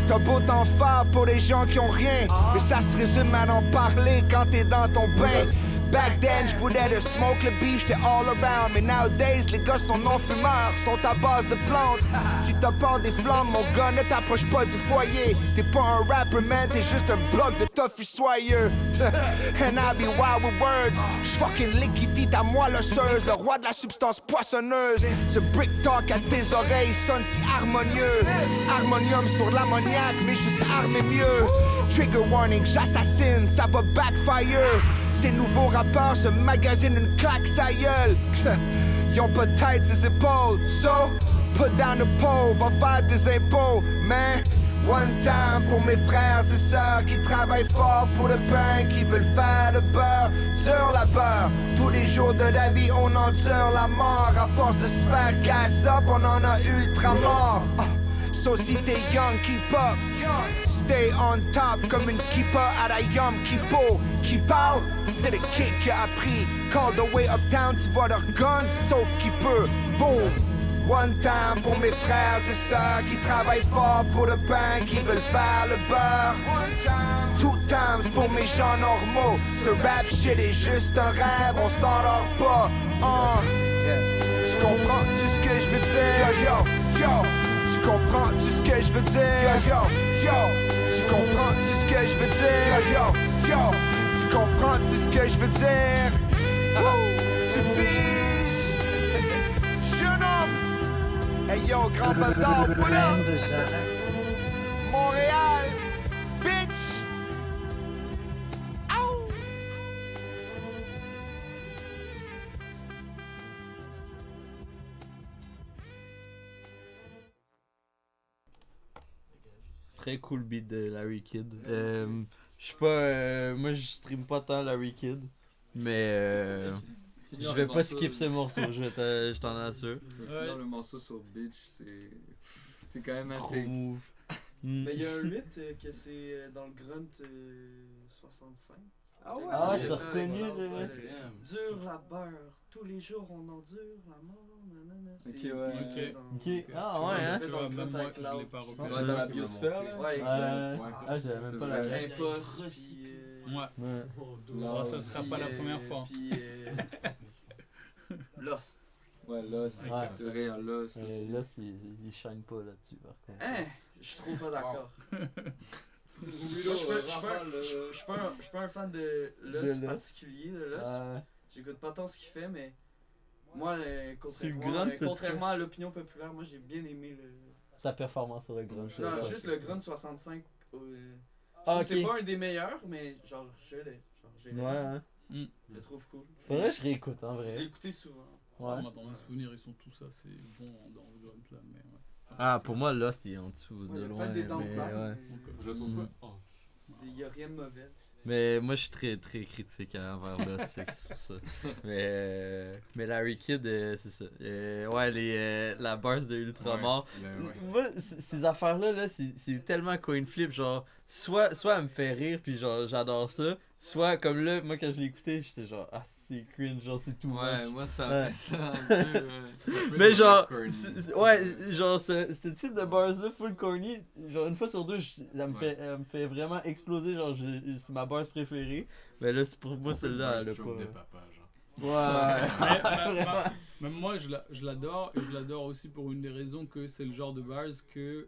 T'as beau t'en faire pour les gens qui ont rien, mais ça se résume à en parler quand t'es dans ton bain. Back then, j'voulais le smoke, le beef, j'étais all around. Mais nowadays, les gars sont non-fumeurs, sont à base de plantes. Si t'as peur des flammes, mon gars, ne t'approche pas du foyer. T'es pas un rapper, man, t'es juste un bloc de tofu soyeux. And I be wild with words. J'fucking liquifie ta moelle osseuse, le roi de la substance poissonneuse. Ce brick talk à tes oreilles sonne si harmonieux. Harmonium sur l'ammoniaque, mais juste armé mieux. Trigger warning, j'assassine, ça va backfire. Ces nouveaux rappeurs se magasinent une claque sa gueule. Y'ont pas de tête ses épaules. So, put down the pole, va faire tes impôts, man. One time pour mes frères et sœurs qui travaillent fort pour le pain, qui veulent faire le beurre. Dur la beurre, tous les jours de la vie on endure la mort. À force de se faire gas up, on en a ultra mort. So si t'es young, keep up. Stay on top comme une kippa à la Yom Kippo. Qui parle, c'est le kick qu'il a appris. Call the way uptown, tu vois leur guns, sauf qui peut. Boom. One time pour mes frères et sœurs qui travaillent fort pour le pain, qui veulent faire le beurre. Two times pour mes gens normaux. Ce rap shit est juste un rêve, on s'endort pas. Tu comprends-tu ce que je veux dire? Yo, tu comprends-tu ce que je veux dire? Yo, tu comprends-tu ce que je veux dire? Yo, tu comprends-tu ce que je veux dire? Tu piges, jeune homme. Hey yo, Grand Bazar, what up? Montréal, bitch. Ow. Très cool beat de Larry Kidd. Je suis pas. Moi, je stream pas tant Larry Kidd, mais je vais pas skip ce morceau, je t'en assure. Le morceau sur Bitch, c'est quand même un move. Mais il y a un mythe que c'est dans le Grunt 65. Ah ouais? Ah, je t'ai reconnu. Dure la beurre, tous les jours on endure la mort, nanana. Ok. Ah ouais, hein? Tu vois, même moi, je l'ai pas repris. Dans la biosphère, là? Ouais, exact. Ah, j'avais même pas la Impost, Ouais. Ça sera pas la première fois. Puis Lost. Ouais, Lost. C'est vrai, Lost. Lost, il shine pas là-dessus, par contre. Hein? Je suis trop pas d'accord. Je suis pas un fan de Lost particulier, de Lost. J'écoute pas tant ce qu'il fait, mais moi, contrairement à l'opinion populaire, moi j'ai bien aimé sa performance sur le Grunt. Non, juste le Grunt 65. Okay. C'est pas un des meilleurs, mais genre, je l'ai. Je le trouve cool. Faudrait que je réécoute, en vrai. Je l'ai écouté souvent. Ouais. Moi, dans mes souvenirs, ils sont tous assez bons dans le Grunt là, mais ouais. Ah, pour moi, Lost, il est en dessous de loin. Des dents mais ouais. Je le trouve pas. Il y a rien de mauvais. Mais moi, je suis très, très critique envers Lost, fait que c'est pour ça. Mais Larry Kidd, c'est ça. Ouais, la bars de Ultramar. Moi, ces affaires-là, là, c'est tellement coin flip. Genre, soit elle me fait rire, puis genre, j'adore ça. Soit, comme là, moi, quand je l'ai écouté, j'étais genre, ah, c'est cringe, genre, c'est tout. Ouais, moi, ça un peu. Mais genre, genre, ce type de bars-là, full corny, genre, une fois sur deux, ça me fait vraiment exploser. Genre, c'est ma bars préférée. Mais là, c'est pour moi, celle-là, elle a pas. Même moi, je l'adore, et je l'adore aussi pour une des raisons que c'est le genre de bars que.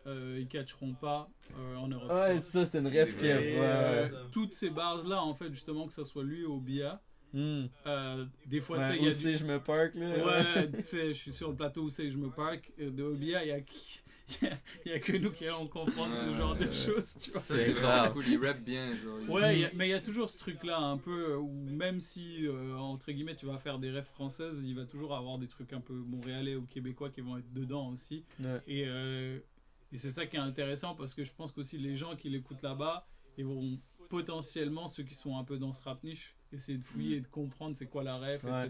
Ils catcheront pas en Europe. Ouais, ça c'est une ref toutes ces bars là, en fait, justement, que ça soit lui ou Bia. Des fois, tu sais, il y a je me parque là. Ouais, tu sais, je suis sur le plateau où c'est que je me parque. De Obia, il y a que nous qui allons comprendre ce genre de choses, tu vois. C'est grave cool, il rappe bien. Genre, mais il y a toujours ce truc là, un peu, où même si, entre guillemets, tu vas faire des refs françaises, il va toujours avoir des trucs un peu montréalais ou québécois qui vont être dedans aussi. Et c'est ça qui est intéressant, parce que je pense qu'aussi les gens qui l'écoutent là-bas, ils vont potentiellement, ceux qui sont un peu dans ce rap niche, essayer de fouiller et de comprendre c'est quoi la ref, etc.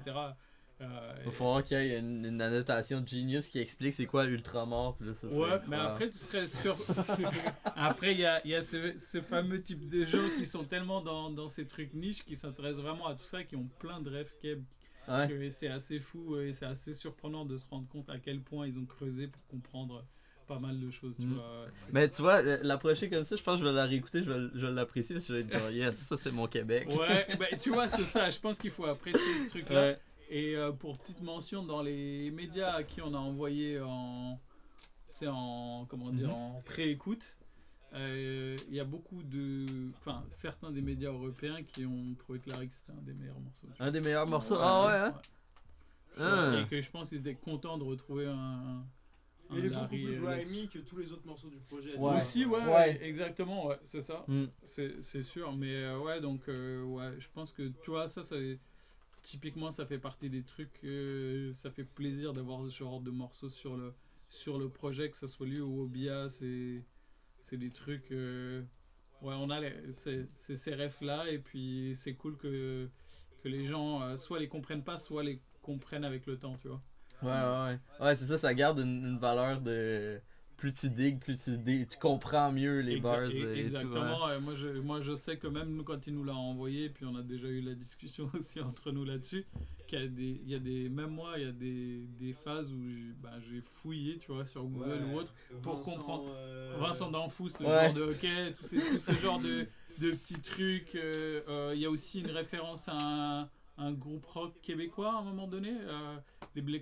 Il va falloir qu'il y ait une annotation de Genius qui explique c'est quoi l'Ultramar. Mais après tu serais sûr. Après il y a ce fameux type de gens qui sont tellement dans ces trucs niches, qui s'intéressent vraiment à tout ça, qui ont plein de refs keb. Que c'est assez fou et c'est assez surprenant de se rendre compte à quel point ils ont creusé pour comprendre pas mal de choses, tu vois. Mais tu vois, l'approcher comme ça, je pense que je vais la réécouter, je vais l'apprécier, parce que je vais dire yes, ça c'est mon Québec. Ouais, tu vois, c'est ça, je pense qu'il faut apprécier ce truc-là. Et pour petite mention, dans les médias à qui on a envoyé en pré-écoute, il y a beaucoup certains des médias européens qui ont trouvé que Larry c'était un des meilleurs morceaux. Un des meilleurs morceaux? Et que je pense qu'ils étaient contents de retrouver un il est beaucoup plus grimy que tous les autres morceaux du projet. Aussi, exactement, c'est ça. C'est sûr, mais donc, je pense que, tu vois, ça typiquement, ça fait partie des trucs, ça fait plaisir d'avoir ce genre de morceaux sur le projet, que ce soit lui ou Obia, c'est des trucs, on a ces refs-là, et puis c'est cool que les gens soit les comprennent pas, soit les comprennent avec le temps, tu vois. Ouais, c'est ça garde une valeur plus tu digues, tu comprends mieux les bars exactement. et tout. Ouais. Moi, je sais que même nous, quand il nous l'a envoyé, puis on a déjà eu la discussion aussi entre nous là-dessus, qu'il y a des même moi, il y a des phases où j'ai fouillé, tu vois, sur Google ou autre, pour comprendre. Vincent D'Anfous, le genre de hockey, tout ce genre de petits trucs. Il y a aussi une référence à un groupe rock québécois à un moment donné,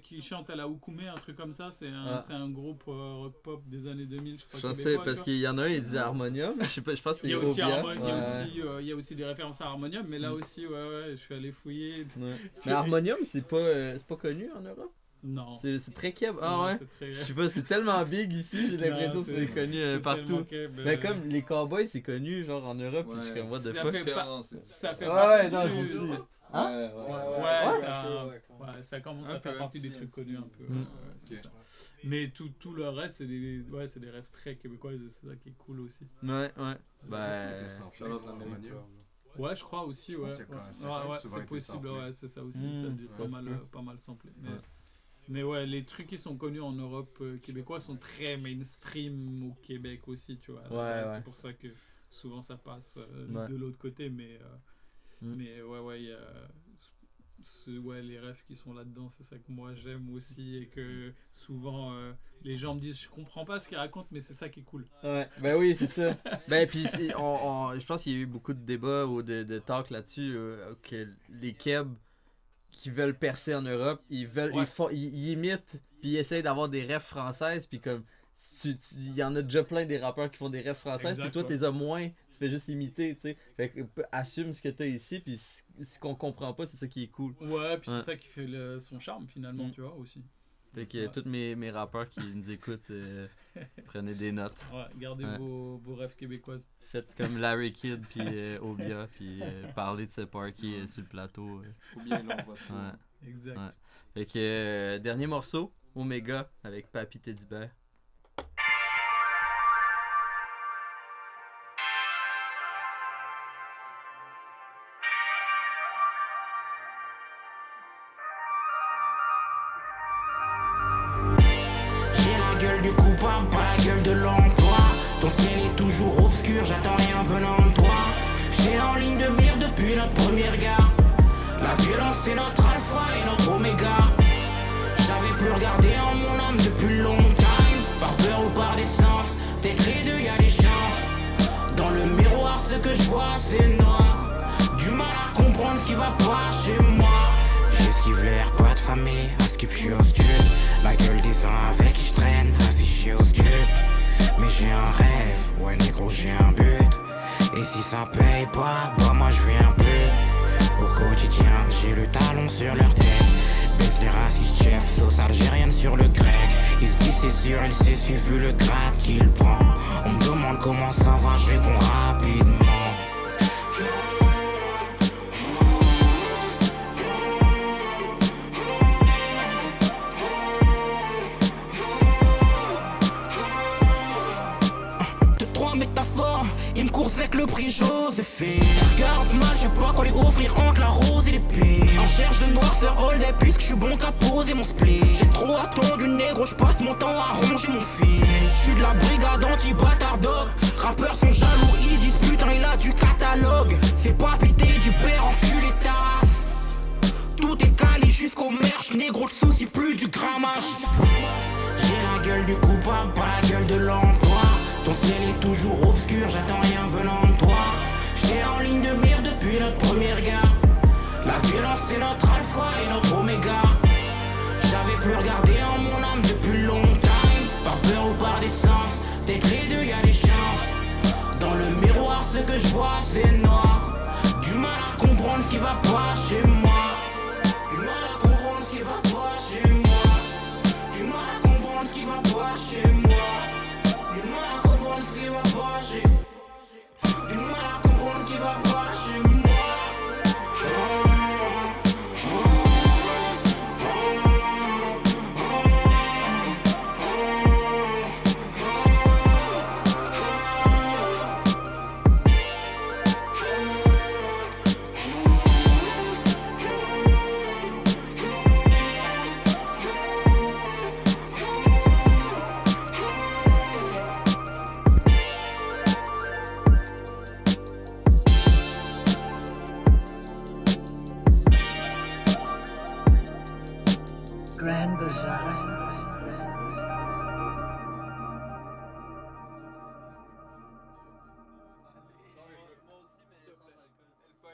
qui chantent à la Oukoumé, un truc comme ça. C'est un groupe rock pop des années 2000, je crois. Je sais, parce qu'il y en a un, il dit Harmonium. Je pense que c'est Obia. Il y a aussi des références à Harmonium, mais là aussi, je suis allé fouiller. Mais Harmonium, c'est pas connu en Europe? Non. C'est très keb. Ah ouais? Je sais pas, c'est tellement big ici, j'ai l'impression que c'est connu partout. Mais comme les Cowboys, c'est connu genre en Europe, puis je suis comme what the fuck. Ça fait partie non, je dis. Ça commence à faire partie des trucs connus un peu. C'est ça. Mais tout le reste, c'est des rêves très québécois, et c'est ça qui est cool aussi. Ouais. Ouais, je crois aussi, c'est possible, c'est ça aussi, ça a pas mal samplé. Mais ouais, les trucs qui sont connus en Europe québécois sont très mainstream au Québec aussi, tu vois. C'est pour ça que souvent ça passe de l'autre côté, mais il y a les rêves qui sont là-dedans, c'est ça que moi j'aime aussi, et que souvent les gens me disent je comprends pas ce qu'ils racontent, mais c'est ça qui est cool. Ouais, ben oui, c'est ça. Puis je pense qu'il y a eu beaucoup de débats ou de talk là-dessus, que les Keb qui veulent percer en Europe, ils imitent, puis ils essayent d'avoir des refs françaises, puis comme il y en a déjà plein des rappeurs qui font des refs françaises, puis toi t'es as moins, tu fais juste imiter, tu sais. Fait que assume ce que t'as ici, puis ce qu'on comprend pas, c'est ça qui est cool. Ouais, puis c'est ça qui fait son charme finalement, tu vois, aussi. Fait que tous mes rappeurs qui nous écoutent, prenez des notes. Ouais, gardez vos rêves québécoises. Faites comme Larry Kidd puis Obia, puis parlez de ce party sur le plateau. Obia, il envoie ça. Ouais. Exact. Ouais. Fait que dernier morceau, Omega avec Papy Teddy Bear. Du coupable, pas la gueule de l'emploi. Ton ciel est toujours obscur, j'attends rien venant de toi. J'étais en ligne de mire depuis notre première gare. La violence c'est notre alpha et notre oméga. J'avais plus regardé en mon âme depuis longtemps. Par peur ou par décence, peut-être les deux y'a des chances. Dans le miroir ce que je vois c'est noir. Du mal à comprendre ce qui va pas chez moi. J'esquive l'air, pas de famille, à skip j'suis au stud. La gueule des uns avec qui j'traîne, affiché au stud. Mais j'ai un rêve, ouais négro j'ai un but. Et si ça paye pas, bah moi j'viens plus. Au quotidien, j'ai le talon sur leur tête. Baisse les racistes chefs, sauce algérienne sur le grec. Il se dit c'est sûr, il s'est su vu le grade qu'il prend. On me demande comment ça va, je réponds rapidement. Il me course avec le prix Joséphine. Regarde-moi, je sais pas quoi lui offrir entre la rose et l'épée. En cherche de noirceur all day puisque je suis bon qu'à poser mon split. J'ai trop attendu négro, je passe mon temps à ronger mon fil. Je suis de la brigade anti-bâtard dog. Rappeurs sont jaloux, ils disent putain il a du catalogue. C'est pas pété du père enculé tasse. Tout est quali jusqu'au merch, négro le souci plus du grammage. J'ai la gueule du coupable, pas la gueule de l'emploi. Ton ciel est toujours obscur, j'attends rien venant de toi. J'étais en ligne de mire depuis notre première gare. La violence c'est notre alpha et notre oméga. J'avais plus regardé en mon âme depuis longtemps. Par peur ou par décence, peut-être les deux y'a des chances. Dans le miroir ce que je vois c'est noir. Du mal à comprendre ce qui va pas chez moi. Du mal à comprendre ce qui va pas chez moi. Du mal à comprendre ce qui va pas chez moi. Du mal à comprendre ce qui va pas chez moi. Du mal à comprendre ce qui va pas chez moi.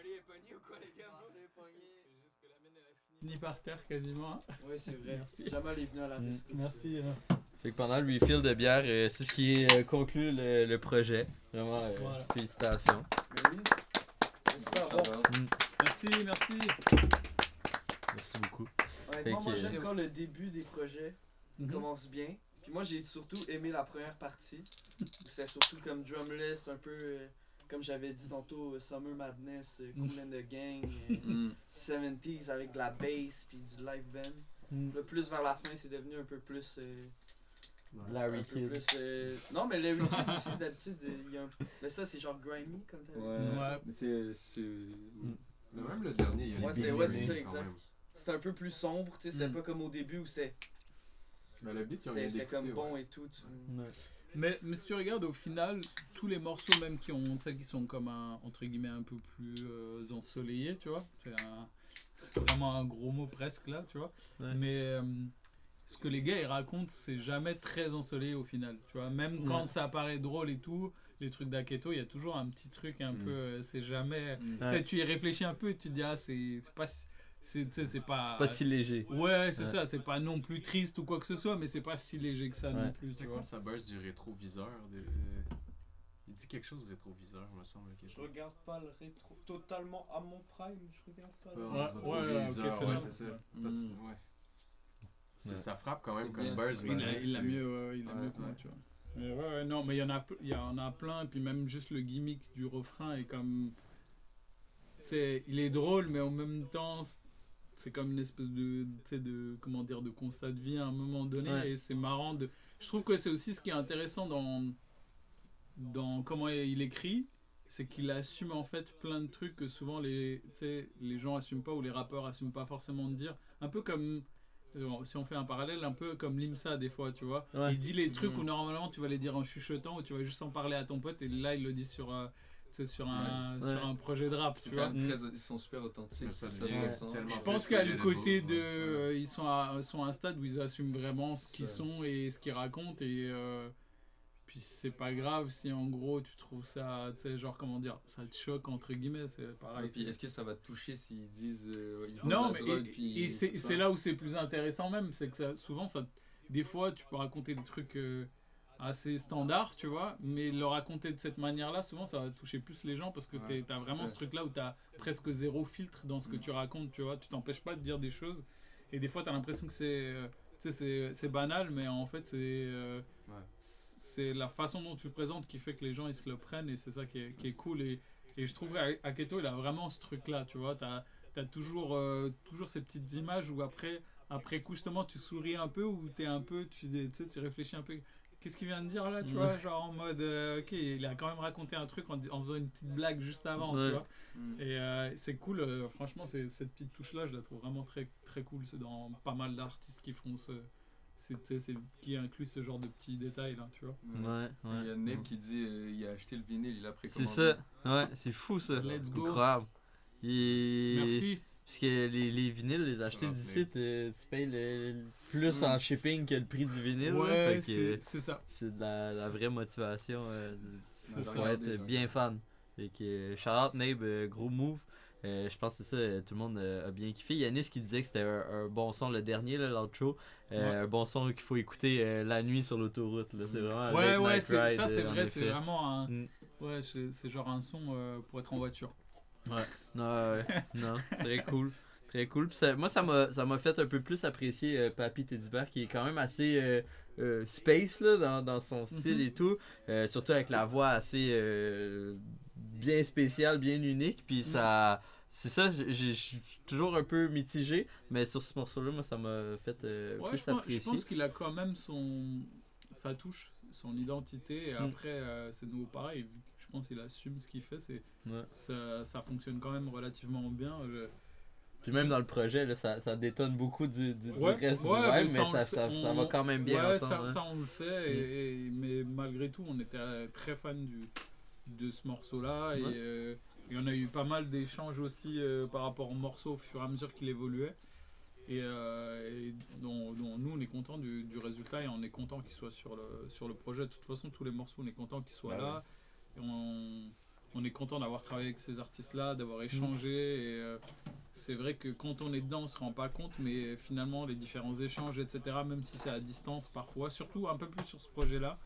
Charlie est pogné ou quoi, les gars? C'est juste que la mienne, elle a fini par terre quasiment. Oui, c'est vrai. Merci. Jamal est venu à la rescousse. Merci. Fait que pendant le refill de bière, c'est ce qui conclut le projet. Vraiment, Voilà. félicitations. Oui. C'est super bon. Merci. Merci beaucoup. Honnêtement, moi Fait que- j'aime quand le début des projets commence bien. Puis moi j'ai surtout aimé la première partie. Où c'est surtout comme drumless, un peu comme j'avais dit tantôt, Summer Madness, Cool and the Gang, 70s avec de la bass puis du live band. Le plus vers la fin c'est devenu un peu plus... Larry un peu Kidd. plus, non mais Larry Kidd aussi d'habitude, il y a un... mais ça c'est genre grimy comme t'avais dit. Ouais. Mais c'est... Mais même le dernier, il y a c'est ça, exact. C'était un peu plus sombre, tu sais, c'était pas comme au début où c'était... Mais le beat, c'était comme bon et tout. Mais si tu regardes au final, tous les morceaux même qui sont comme entre guillemets un peu plus ensoleillés, tu vois. C'est vraiment un gros mot presque là, tu vois. Ouais. Mais ce que les gars ils racontent, c'est jamais très ensoleillé au final, tu vois. Même quand ça paraît drôle et tout, les trucs d'Aketo, il y a toujours un petit truc un peu, c'est jamais... Tu sais, tu y réfléchis un peu et tu te dis, ah c'est pas... C'est pas si léger. Ouais, c'est ça, c'est pas non plus triste ou quoi que ce soit, mais c'est pas si léger que ça non plus. C'est quoi ça burst du rétroviseur Il dit quelque chose rétroviseur, me semble. Je regarde pas le rétro totalement à mon prime, je regarde pas le c'est ça. Ça frappe quand même comme burst. Il l'a mieux que moi, tu vois. Mais non, mais il y en a plein, et puis même juste le gimmick du refrain est comme... il est drôle, mais en même temps... C'est comme une espèce de comment dire, de constat de vie à un moment donné, et c'est marrant de... Je trouve que c'est aussi ce qui est intéressant dans comment il écrit, c'est qu'il assume en fait plein de trucs que souvent les gens assument pas, ou les rappeurs assument pas forcément de dire. Un peu comme, si on fait un parallèle, un peu comme Limsa des fois, tu vois. Il dit les trucs où normalement tu vas les dire en chuchotant, ou tu vas juste en parler à ton pote, et là il le dit sur un projet de rap, tu vois. Ils sont super authentiques. Je pense qu'à le côté de... ils sont à un stade où ils assument vraiment ce qu'ils sont et ce qu'ils racontent, et puis c'est pas grave si en gros tu trouves ça, tu sais, genre comment dire, ça te choque entre guillemets, c'est pareil. Et puis est-ce que ça va te toucher s'ils disent... non, mais c'est là où c'est plus intéressant même, c'est que souvent, des fois tu peux raconter des trucs... assez standard, tu vois, mais le raconter de cette manière-là, souvent ça va toucher plus les gens parce que t'as vraiment ce truc-là où t'as presque zéro filtre dans ce que tu racontes, tu vois, tu t'empêches pas de dire des choses, et des fois t'as l'impression que c'est banal, mais en fait c'est la façon dont tu le présentes qui fait que les gens ils se le prennent, et c'est ça qui est cool, et je trouve qu'Aketo il a vraiment ce truc-là, tu vois, t'as toujours ces petites images où après coup justement tu souris un peu, ou t'es un peu, tu réfléchis un peu. Qu'est-ce qu'il vient de dire là, tu vois, genre en mode ok, il a quand même raconté un truc en faisant une petite blague juste avant, tu vois. Et c'est cool, franchement, cette petite touche là, je la trouve vraiment très très cool. C'est dans pas mal d'artistes qui font qui incluent ce genre de petits détails là, tu vois. Il y a Neb qui dit il a acheté le vinyle, il a précommandé. C'est ça, c'est fou ça. Let's go. Incroyable. Merci. Parce que les vinyles, les acheter d'ici, tu payes plus en shipping que le prix du vinyle. Ouais, c'est ça. C'est de la vraie motivation pour être bien fan. Fait que shout-out Nabe, gros move. Je pense que c'est ça, tout le monde a bien kiffé. Yannis qui disait que c'était un bon son, le dernier, l'outro. Un bon son qu'il faut écouter la nuit sur l'autoroute. Là. C'est vraiment ça c'est vrai, c'est vraiment un... Ouais, c'est genre un son pour être en voiture. Ouais, non, très cool. Très cool. Puis moi, ça m'a fait un peu plus apprécier Papy Teddy Bear, qui est quand même assez space là, dans son style et tout. Surtout avec la voix assez bien spéciale, bien unique. Puis ça... C'est ça, je suis toujours un peu mitigé, mais sur ce morceau-là, moi, ça m'a fait plus apprécier. Je pense qu'il a quand même sa touche, son identité, et après, c'est nouveau pareil. Je pense qu'il assume ce qu'il fait, ça fonctionne quand même relativement bien. Puis même dans le projet, là, ça détonne beaucoup du reste du vibe, mais ça va quand même bien ensemble. Ça on le sait, mais malgré tout, on était très fan de ce morceau-là, et on a eu pas mal d'échanges aussi par rapport au morceau au fur et à mesure qu'il évoluait. Et dont nous on est content du résultat, et on est content qu'il soit sur le projet. De toute façon, tous les morceaux on est content qu'ils soient là, et on est content d'avoir travaillé avec ces artistes-là, d'avoir échangé. Et c'est vrai que quand on est dedans, on se rend pas compte, mais finalement, les différents échanges, etc., même si c'est à distance parfois, surtout un peu plus sur ce projet-là,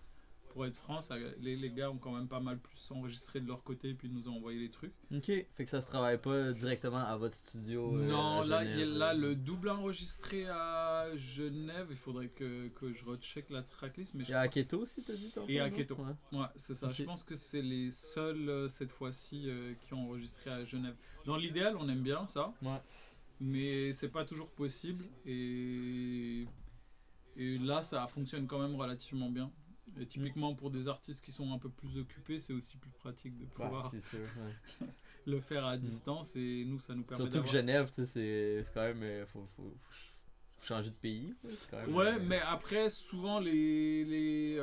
pour être franc, les gars ont quand même pas mal plus enregistré de leur côté et puis nous ont envoyé les trucs. Ok, fait que ça se travaille pas directement à votre studio. Non, à là, Genève, le double enregistré à Genève, il faudrait que je recheck la tracklist. Mais il y a Aketo aussi, t'as dit tantôt? Et Aketo, ouais, c'est ça. Okay. Je pense que c'est les seuls cette fois-ci qui ont enregistré à Genève. Dans l'idéal, on aime bien ça, mais c'est pas toujours possible. Et là, ça fonctionne quand même relativement bien. Et typiquement pour des artistes qui sont un peu plus occupés, c'est aussi plus pratique de pouvoir le faire à distance et nous ça nous permet surtout que Genève, c'est quand même faut changer de pays. Quand même, mais après souvent les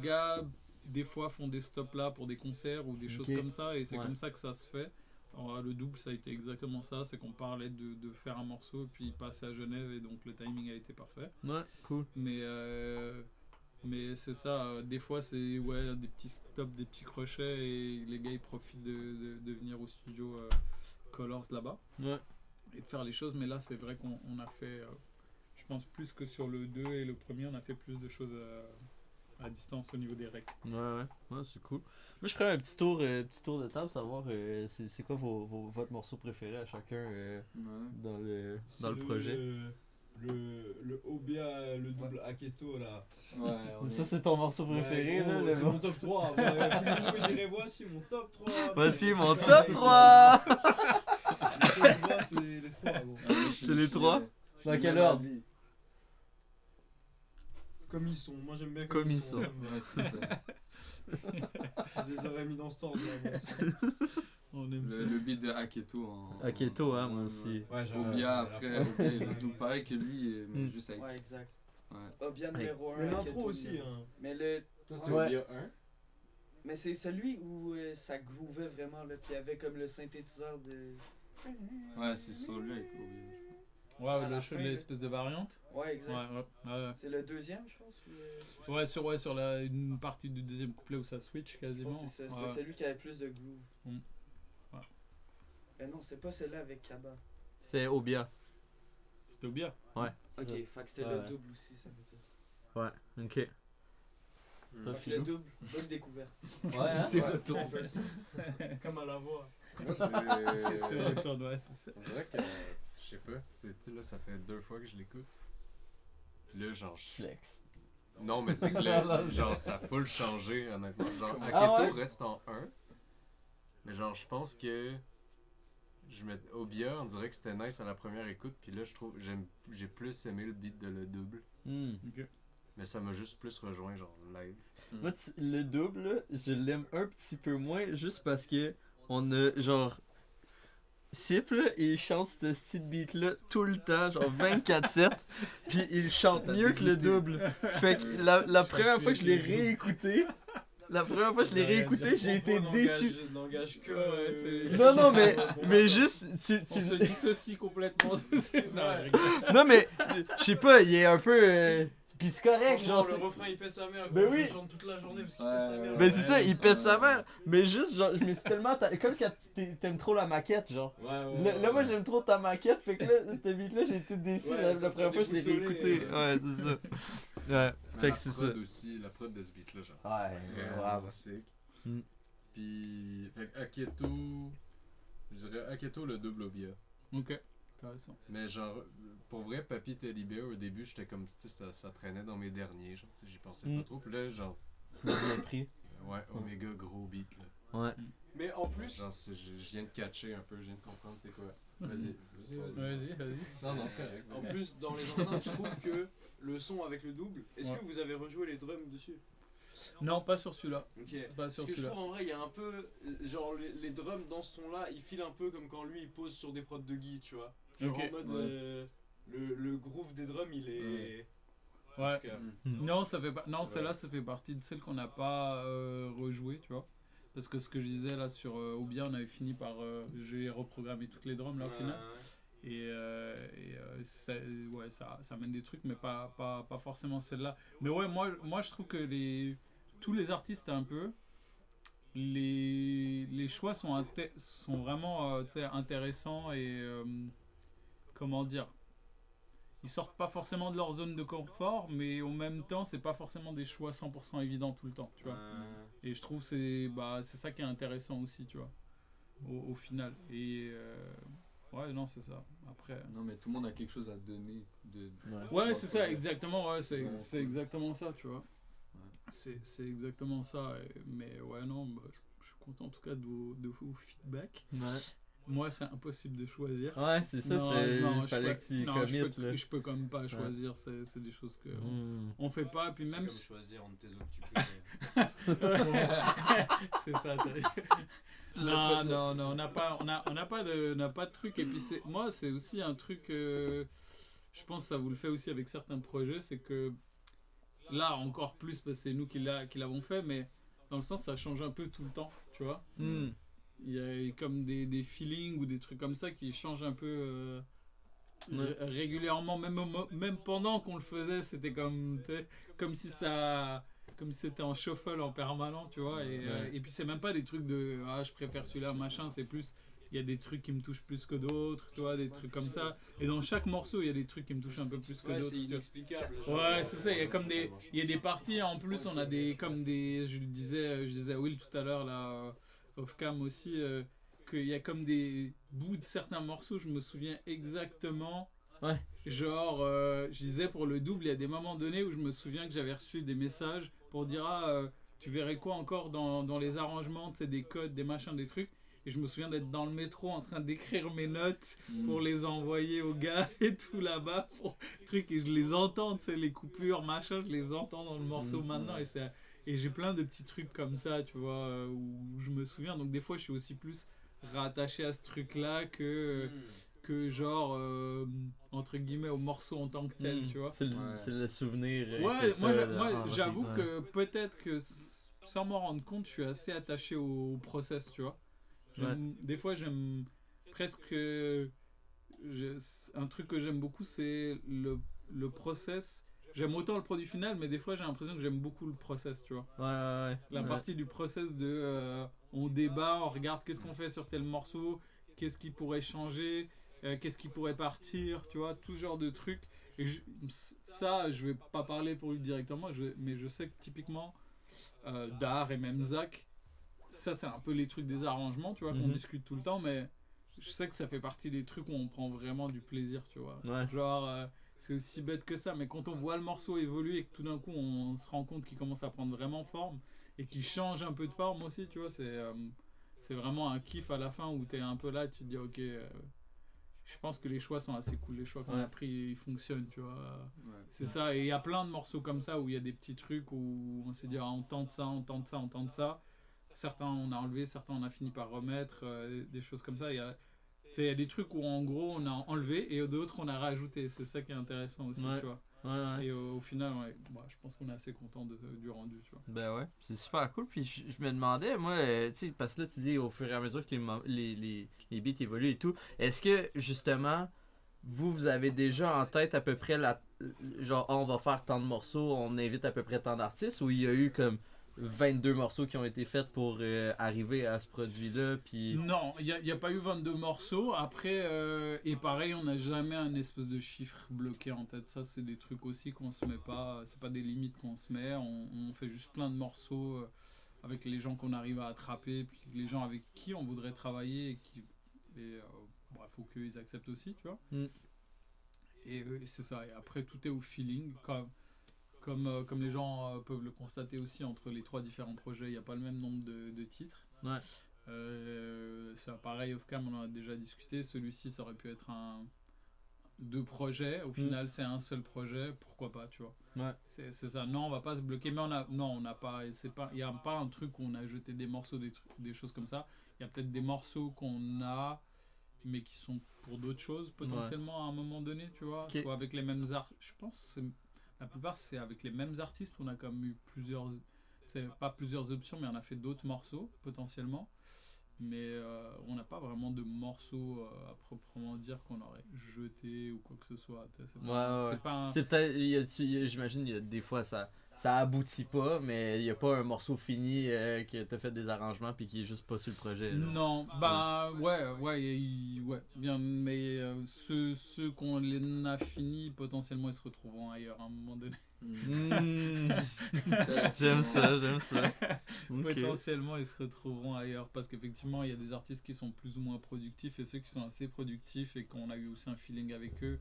gars des fois font des stops là pour des concerts ou des choses comme ça et c'est comme ça que ça se fait. Alors, le double ça a été exactement ça, c'est qu'on parlait de faire un morceau et puis passer à Genève et donc le timing a été parfait. Ouais, cool. Mais c'est ça, des fois c'est des petits stops, des petits crochets et les gars ils profitent de venir au studio Colors là-bas et de faire les choses. Mais là c'est vrai qu'on a fait, je pense plus que sur le 2 et le premier, on a fait plus de choses à distance au niveau des règles. Ouais, c'est cool. Moi je ferais un petit tour de table, savoir c'est quoi votre morceau préféré à chacun dans le projet. Le Obia, le double Aketo là. Ça c'est ton morceau préféré là, c'est mon top 3. Il dirait voici mon top 3. Voici mon top 3. Le top 3 c'est les 3. Bon. C'est les 3. Dans quel ordre? Comme ils sont. Moi j'aime bien comme ils sont. Je les aurais mis dans ce ordre là. On aime le beat de Aketo Aketo, moi aussi. Obia après, le double pareil que lui, mais juste avec. Ouais, exact. Obia numéro 1. Mais l'intro aussi. Mais le. Toi, c'est Obia 1. Mais c'est celui où ça groovait vraiment, là, puis il y avait comme le synthétiseur de. Ouais, c'est celui avec Obia. L'espèce de variante. Ouais, exact. Ouais. C'est le deuxième, je pense. Sur une partie du deuxième couplet où ça switch quasiment. C'est celui qui avait plus de groove. Non, c'était pas celle-là avec Kaba. C'est Obia. C'était Obia? Ouais. Ok, fait que c'était le double aussi, ça veut dire. Ouais, ok. Le double découverte. Ouais, c'est retour. Comme à la voix. Moi, c'est retour, c'est ça. On dirait que, je sais pas, là, ça fait 2 fois que je l'écoute. Puis là, genre, flex. Non, mais c'est que là, genre, ça a full changé, honnêtement. Genre, Aketo reste en 1. Mais genre, je pense que Obia, on dirait que c'était nice à la première écoute, puis là je trouve j'ai plus aimé le beat de le double. Okay. Mais ça m'a juste plus rejoint genre live. Moi le double, là, je l'aime un petit peu moins juste parce que on a genre Sip là, il chante ce petit beat là tout le temps, genre 24/7, puis il chante mieux que le double. Fait que la première fois que je l'ai réécouté, j'ai été déçu. N'engage que. Non, mais juste. On se dissocie complètement de ces. Non, mais je sais pas, il est un peu. Pis c'est correct, genre. Le refrain il pète sa mère. Ben oui. Il chante toute la journée parce qu'il pète sa mère. Ben c'est ça, il pète sa mère. Mais juste, genre, je me suis tellement. Comme quand t'aimes trop la maquette, genre. Là, moi j'aime trop ta maquette, fait que là, cette beat-là, j'ai été déçu la première fois que je l'ai réécouté. Ouais, c'est ça. Ouais, fait que c'est ça. Aussi, la prod de ce beat là, genre. Ouais, grave. Puis, fait que Aketo, je dirais Aketo le double Obia. Ok, intéressant. Mais genre, pour vrai, Papi Teddy Bear, au début, j'étais comme, tu sais, ça traînait dans mes derniers, genre, j'y pensais pas trop. Puis là, genre. Bien pris. Ouais, Omega, gros beat, là. Ouais. Mais en plus. Genre, je viens de catcher un peu, je viens de comprendre c'est quoi. Vas-y. Non, c'est correct. En plus, dans les enceintes, je trouve que le son avec le double, est-ce que vous avez rejoué les drums dessus? Non, pas sur celui-là. Ok. Pas sur Parce que je celui-là. trouve en vrai, il y a un peu. Genre, les drums dans ce son-là, ils filent un peu comme quand lui il pose sur des prods de Guy, tu vois. Genre en mode. Le groove des drums, il est. Ouais. Non, ça fait pas. Non, celle-là, ça fait partie de celle qu'on n'a pas rejouée, tu vois. Parce que ce que je disais là sur Obia, on avait fini par. J'ai reprogrammé toutes les drums là au final. Ça amène des trucs, mais pas forcément celle-là. Mais ouais, moi je trouve que tous les artistes un peu, les choix sont vraiment intéressants et comment dire, ils sortent pas forcément de leur zone de confort, mais en même temps c'est pas forcément des choix 100% évidents tout le temps, tu vois. Et je trouve c'est ça qui est intéressant aussi, tu vois, au final. Et ouais, non, c'est ça. Après non, mais tout le monde a quelque chose à donner ouais, c'est ça, exactement. Ouais, c'est exactement ça, tu vois. C'est exactement ça. Mais ouais, non, je suis content en tout cas de vos feedbacks. Ouais. Moi, c'est impossible de choisir. Ouais, c'est ça, fallait que tu committes, là. Je peux quand même pas choisir, c'est des choses que on fait pas, puis même... C'est comme choisir entre tes occupés. C'est ça, non, on n'a pas de truc, et puis moi, c'est aussi un truc, je pense que ça vous le fait aussi avec certains projets, c'est que là, encore plus, parce que c'est nous qui l'avons fait, mais dans le sens, ça change un peu tout le temps, tu vois. Il y a comme des feelings ou des trucs comme ça qui changent un peu régulièrement, même pendant qu'on le faisait, c'était comme si c'était en shuffle en permanent, tu vois. Et puis c'est même pas des trucs de je préfère celui-là, machin, c'est plus il y a des trucs qui me touchent plus que d'autres, tu vois, des trucs comme ça. Et dans chaque morceau, il y a des trucs qui me touchent un peu plus que d'autres. C'est inexplicable. Ouais, c'est ça, il y a des parties, en plus on a je disais à Will tout à l'heure là, off-cam aussi, qu'il y a comme des bouts de certains morceaux, je me souviens exactement. Ouais. Genre, je disais pour le double, il y a des moments donnés où je me souviens que j'avais reçu des messages pour dire tu verrais quoi encore dans les arrangements, tu sais, des codes, des machins, des trucs. Et je me souviens d'être dans le métro en train d'écrire mes notes pour les envoyer aux gars et tout là-bas, et je les entends, tu sais, les coupures, machin, je les entends dans le morceau maintenant, et j'ai plein de petits trucs comme ça, tu vois, où je me souviens. Donc des fois, je suis aussi plus rattaché à ce truc-là que genre, entre guillemets, au morceau en tant que tel, tu vois. C'est le souvenir. Ouais, moi j'avoue que peut-être que, sans m'en rendre compte, je suis assez attaché au process, tu vois. Des fois, j'aime presque... un truc que j'aime beaucoup, c'est le process. J'aime autant le produit final, mais des fois j'ai l'impression que j'aime beaucoup le process, tu vois. La partie du process de on débat, on regarde qu'est-ce qu'on fait sur tel morceau, qu'est-ce qui pourrait changer, qu'est-ce qui pourrait partir, tu vois, tout ce genre de trucs. Et ça, je vais pas parler pour lui directement, mais je sais que typiquement Dar et même Zach, ça c'est un peu les trucs des arrangements, tu vois, qu'on discute tout le temps, mais je sais que ça fait partie des trucs où on prend vraiment du plaisir, tu vois. Genre... c'est aussi bête que ça, mais quand on voit le morceau évoluer et que tout d'un coup on se rend compte qu'il commence à prendre vraiment forme et qu'il change un peu de forme aussi, tu vois, c'est vraiment un kiff à la fin où t'es un peu là, tu te dis ok, je pense que les choix sont assez cool, les choix qu'on a pris ils fonctionnent, tu vois. C'est ça, et il y a plein de morceaux comme ça où il y a des petits trucs où on s'est dit on tente ça, certains on a enlevé, certains on a fini par remettre, des choses comme ça. Il y a des trucs où en gros on a enlevé et d'autres on a rajouté, c'est ça qui est intéressant aussi, tu vois. Et au final, je pense qu'on est assez content du rendu, tu vois. Ben ouais, c'est super cool. Puis je me demandais, moi, tu sais, parce que là tu dis au fur et à mesure que les beats évoluent et tout, est-ce que justement vous avez déjà en tête à peu près genre on va faire tant de morceaux, on invite à peu près tant d'artistes, ou il y a eu comme 22 morceaux qui ont été faits pour arriver à ce produit-là, puis... Non, il n'y a pas eu 22 morceaux. Après, et pareil, on n'a jamais un espèce de chiffre bloqué en tête. Ça, c'est des trucs aussi qu'on se met pas... C'est pas des limites qu'on se met. On fait juste plein de morceaux avec les gens qu'on arrive à attraper, puis les gens avec qui on voudrait travailler, et faut qu'ils acceptent aussi, tu vois. Et c'est ça. Et après, tout est au feeling, comme les gens peuvent le constater aussi, entre les 3 différents projets, il n'y a pas le même nombre de titres. C'est pareil, off-cam, on en a déjà discuté. Celui-ci, ça aurait pu être 2 projets. Au final, c'est un seul projet. Pourquoi pas, tu vois. C'est ça. Non, on va pas se bloquer. Mais on n'a pas... Il n'y a pas un truc où on a jeté des morceaux, des choses comme ça. Il y a peut-être des morceaux qu'on a, mais qui sont pour d'autres choses, potentiellement, à un moment donné, tu vois. Soit avec les mêmes arts. Je pense que la plupart, c'est avec les mêmes artistes. On a quand même eu pas plusieurs options, mais on a fait d'autres morceaux, potentiellement. Mais on n'a pas vraiment de morceaux à proprement dire qu'on aurait jeté ou quoi que ce soit. C'est peut-être, j'imagine, il y a des fois, ça ça aboutit pas, mais il y a pas un morceau fini que t'as fait des arrangements puis qui est juste pas sur le projet. Là. Non, ouais, bien, mais ceux qu'on a finis, potentiellement ils se retrouveront ailleurs à un moment donné. J'aime ça. Okay. Potentiellement ils se retrouveront ailleurs parce qu'effectivement il y a des artistes qui sont plus ou moins productifs et ceux qui sont assez productifs et qu'on a eu aussi un feeling avec eux,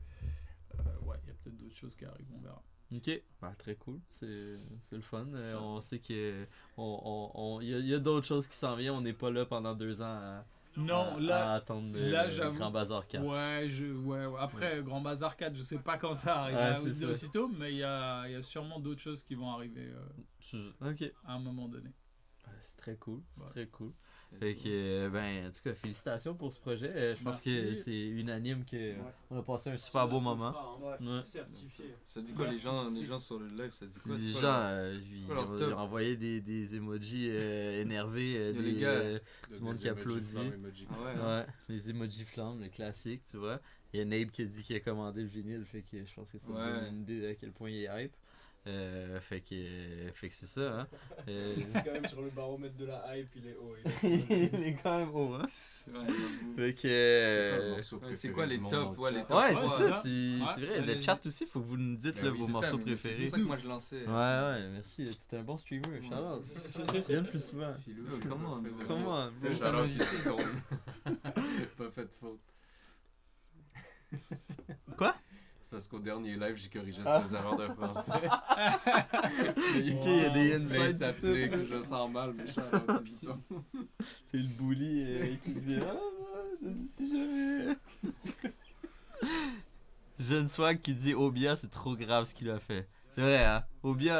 il y a peut-être d'autres choses qui arrivent, on verra. Ok, très cool, c'est le fun. On sait qu'il y a d'autres choses qui s'en viennent, on n'est pas là pendant 2 ans à attendre le Grand Bazar 4. Ouais. Après, Grand Bazar 4, je sais pas quand ça arrive aussitôt, mais il y a sûrement d'autres choses qui vont arriver à un moment donné. C'est très cool, Fait que, en tout cas, félicitations pour ce projet. Je pense que c'est unanime qu'on a passé un super beau moment. Certifié. Ça dit quoi les gens sur le live, ça dit quoi? Les gens, ils ont envoyé des emojis énervés, du monde qui applaudit. Les emojis flammes, le classique, tu vois. Il y a Nabe qui a dit qu'il a commandé le vinyle, fait que je pense que ça donne une idée à quel point il est hype. Fait que c'est ça, hein. C'est quand même sur le baromètre de la hype, il est haut. Il est quand même haut, hein. Fait que c'est quoi les tops? Ouais, c'est ça, c'est vrai. Le chat aussi, faut que vous nous dites vos morceaux préférés. C'est pour ça que moi je lançais. Ouais, merci. T'es un bon streamer. Tu viens plus souvent. Comment? Pas fait de faute. Quoi? Parce qu'au dernier live, j'ai corrigé ses erreurs de français. Il y a des insights. Mais il s'applique, je sens mal, mais je suis en position. T'es le bully qui dit si jamais. Jeune Swag qui dit Obia, c'est trop grave ce qu'il a fait. C'est vrai, hein? Obia,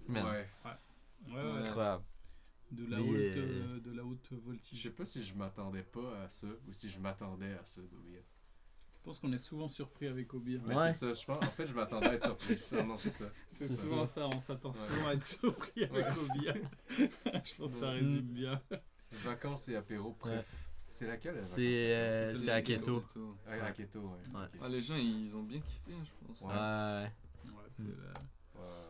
Ouais. Incroyable. De la haute voltige. Je sais pas si je m'attendais pas à ça ou si je m'attendais à ça d'Obia. Je pense qu'on est souvent surpris avec Obia. C'est ça, je pense. En fait, je m'attendais à être surpris. Non, c'est ça. C'est souvent ça, on s'attend souvent à être surpris avec Obia. Je pense que ça résume bien. Vacances et apéro, bref. C'est laquelle? C'est Aketo. Aketo, ouais. Les gens, ils ont bien kiffé, je pense. C'est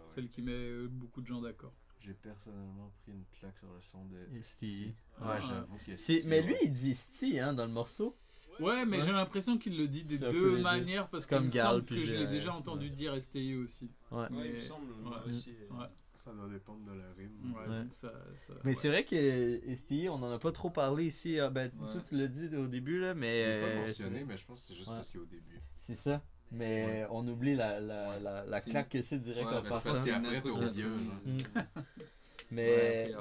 celle qui met beaucoup de gens d'accord. J'ai personnellement pris une claque sur le son de Sti. Ouais, j'avoue que Sti. Mais lui, il dit Sti dans le morceau. Ouais, mais j'ai l'impression qu'il le dit des deux manières parce qu'il me semble que je l'ai déjà entendu dire STI aussi. Ouais, il me semble aussi. Ça doit dépendre de la rime. Mais c'est vrai que STI, on en a pas trop parlé ici. Toi, tu l'as dit au début, là, mais... Il n'est pas mentionné, mais je pense que c'est juste parce qu'il est au début. C'est ça. Mais on oublie la claque que c'est direct en partant. C'est parce qu'il y a après au milieu. Mais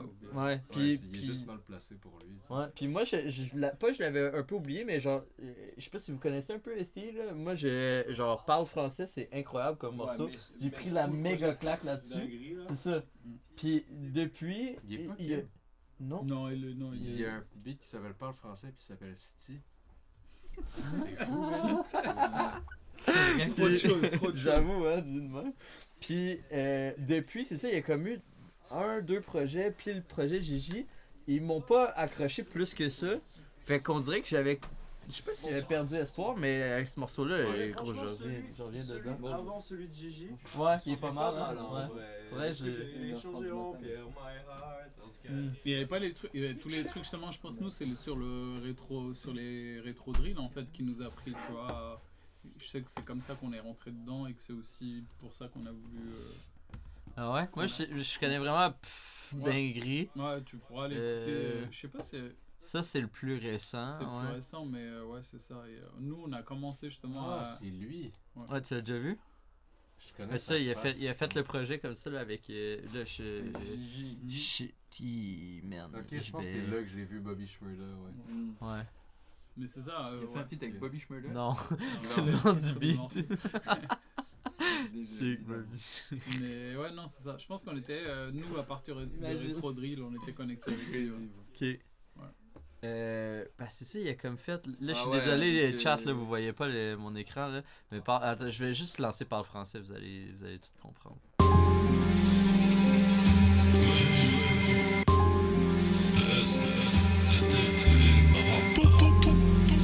puis il est juste mal placé pour lui. Puis moi je l'avais un peu oublié, mais genre je sais pas si vous connaissez un peu STI là. Moi genre parle français, c'est incroyable comme morceau. J'ai pris la méga claque là-dessus. C'est ça. Puis depuis Non, il y a un beat qui s'appelle Parle français puis qui s'appelle Sti. C'est fou. C'est trop de choses. J'avoue, hein, dis-moi. Puis depuis, c'est ça, il y a comme eu 1-2 projets, puis le projet Gigi, ils m'ont pas accroché plus que ça. Fait qu'on dirait que j'avais... Je sais pas si j'avais perdu espoir, mais avec ce morceau-là, gros, je reviens dedans. Avant celui de Gigi. Ouais, il est pas mal, hein. Ouais. Il est changé en Pierre, My Heart. Il y avait pas les trucs, tous les trucs justement, je pense nous c'est sur les rétro drill en fait qui nous a pris, tu vois. Je sais que c'est comme ça qu'on est rentré dedans et que c'est aussi pour ça qu'on a voulu. Ah ouais? Moi je connais vraiment dinguerie. Ouais, tu pourras aller écouter. Je sais pas si. Ça c'est le plus récent. C'est le plus récent, mais ouais, c'est ça. Et, nous on a commencé justement à. C'est lui. Ouais, tu l'as déjà vu? Je connais ça, il a fait le projet comme ça là, avec. Merde. Ok, je pense que c'est là que j'ai vu Bobby Schmurda, ouais. Mais c'est ça. Il a fait un feat avec Bobby Schmurda? Non, c'est le nom du beat. Mais ouais, non, c'est ça. Je pense qu'on était, nous, à partir de Retro Drill, on était connectés avec lui. Ok. C'est ça, il a comme fait. Là, je suis désolé, les chats, là, vous voyez pas mon écran, là. Mais attends, je vais juste lancer par le français, vous allez tout comprendre.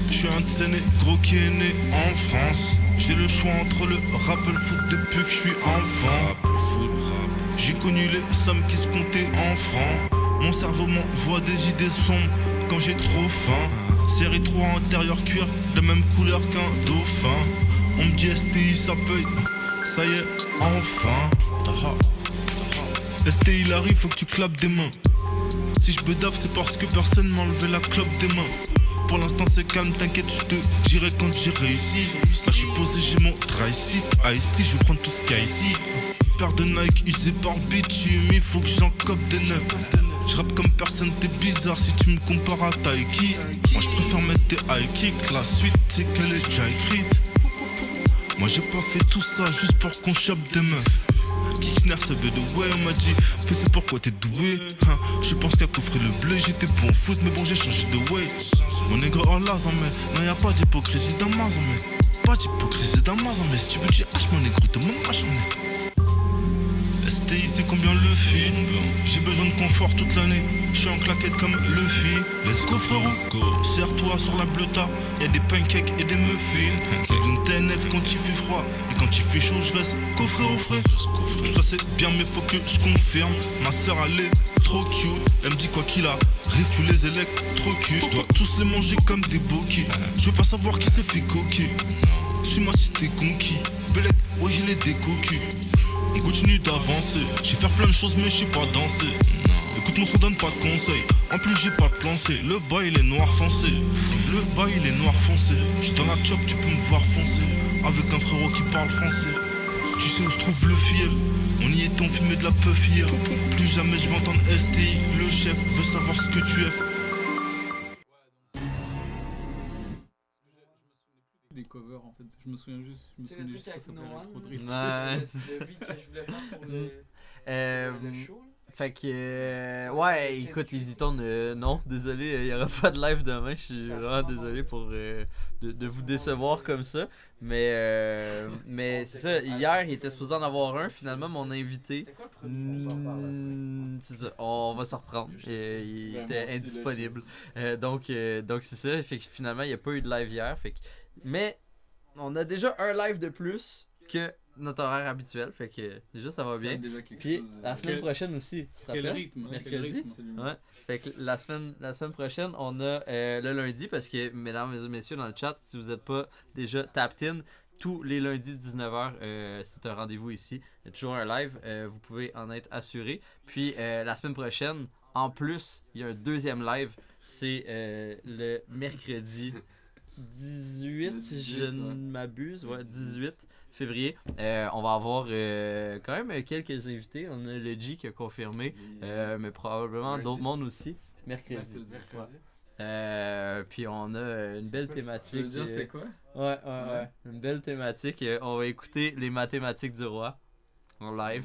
Je suis un de ces négros qui est né en France. J'ai le choix entre le rap et le foot depuis que je suis enfant. J'ai connu les sommes qui se comptaient en francs. Mon cerveau m'envoie des idées sombres quand j'ai trop faim. Série 3 intérieur cuir, de même couleur qu'un dauphin. On me dit STI ça paye, ça y est, enfin. STI il arrive, faut que tu clapes des mains. Si je bedave c'est parce que personne m'a enlevé la clope des mains. Pour l'instant c'est calme, t'inquiète, je te dirai quand j'ai réussi. Là je suis posé, j'ai mon dry shift, Ice-T, je vais prendre tout ce qu'il y a ici. Paire de Nike usée par le bitume, il faut que j'en cope des neufs. Je rappe comme personne, t'es bizarre si tu me compares à Taiki. Moi je préfère mettre tes high kicks, la suite c'est qu'elle est déjà écrite. Moi j'ai pas fait tout ça juste pour qu'on chope des meufs. Kixner c'est de ouais, on m'a dit fais c'est pourquoi t'es doué. Je pense qu'à coffrer le bleu, j'étais bon au foot mais bon j'ai changé de way. Mon nègre en lasan mais non y'a pas d'hypocrisie dans ma zone mais pas d'hypocrisie dans ma zone mais si tu veux tu haches mon nègre de mon machin. STI c'est combien le feed. J'ai besoin de confort toute l'année. Je suis en claquette comme Luffy. Let's go frérot. Serre-toi sur la bleuta. Y'a des pancakes et des muffins. Une TNF quand il fait froid. Et quand il fait chaud je reste coffret au frais. Tout ça c'est bien mais faut que je confirme. Ma soeur elle est trop cute. Elle me dit quoi qu'il arrive tu les électrocutes. Je dois tous les manger comme des bokis. Je veux pas savoir qui s'est fait coquer. Suis-moi si t'es conquis. Belek, ouais j'ai les décocus. On continue d'avancer, j'ai faire plein de choses mais je sais pas danser. Écoute mon son donne pas de conseils, en plus j'ai pas de plan C. Le bas il est noir foncé, le bas il est noir foncé. J'suis dans la chop, tu peux me voir foncer, avec un frérot qui parle français. Tu sais où se trouve le fief, on y est, on filmait de la puff hier. Plus jamais je vais entendre STI, le chef veut savoir ce que tu es. Des covers en fait, je me souviens juste ça s'appelait Electro Drift. Le beat que je voulais faire pour le show. Fait que ouais, écoute les Itones, non, désolé, il y aura pas de live demain, je suis vraiment désolé pour de vous décevoir comme ça, mais c'est ça, hier il était supposé en avoir un, finalement mon invité, c'est ça, on va se reprendre, il était indisponible, donc c'est ça, fait que finalement il n'y a pas eu de live hier, fait que, mais on a déjà un live de plus que notre horaire habituel, fait que déjà ça va bien. Puis la semaine prochaine aussi, tu te rappelles? Rythme, mercredi. Ouais. Fait que la semaine prochaine, on a le lundi parce que mesdames et messieurs dans le chat, si vous n'êtes pas déjà tapped in, tous les lundis 19h, c'est un rendez-vous ici. Il y a toujours un live, vous pouvez en être assuré. Puis la semaine prochaine, en plus, il y a un deuxième live, c'est le mercredi 18 si je ne m'abuse, ouais, 18 février. On va avoir quand même quelques invités. On a le G qui a confirmé, mais probablement d'autres mondes aussi. Mercredi. Puis on a une belle thématique. Tu veux dire c'est quoi? Ouais. Une belle thématique. On va écouter les mathématiques du roi en live.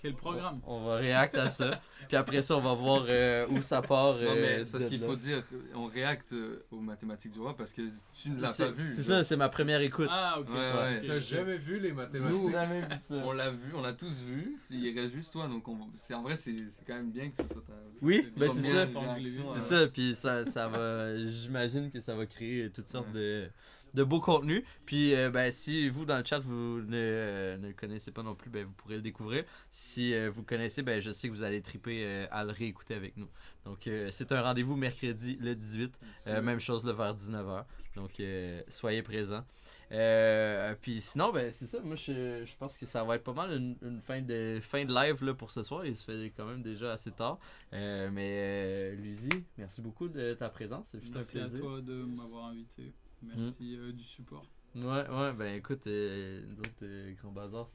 Quel programme? On va réact à ça. Puis après ça, on va voir où ça part. Non, mais c'est parce qu'il faut dire qu'on réacte aux mathématiques du roi parce que tu ne l'as pas vu. C'est ça, c'est ma première écoute. Ah, ok. Ouais. T'as jamais vu les mathématiques? Nous, jamais vu ça. On l'a vu, on l'a tous vu. Il reste juste toi. Donc en vrai, c'est quand même bien que ça soit ta. Oui, ben c'est ça. Réaction, c'est ça. Puis ça va. J'imagine que ça va créer toutes sortes de beaux contenus. Puis ben, si vous dans le chat vous ne le connaissez pas non plus, ben, vous pourrez le découvrir. Si vous le connaissez, ben, je sais que vous allez triper à le réécouter avec nous. Donc c'est un rendez-vous mercredi le 18, même chose le vers 19h. Donc soyez présents. Puis sinon, ben, c'est ça, moi je pense que ça va être pas mal une fin de live là, pour ce soir. Il se fait quand même déjà assez tard. Mais Luzi, merci beaucoup de ta présence. C'est un plaisir. Merci à toi de m'avoir invité. Merci du support. Ouais, ben écoute, nous autres, Grand Bazar,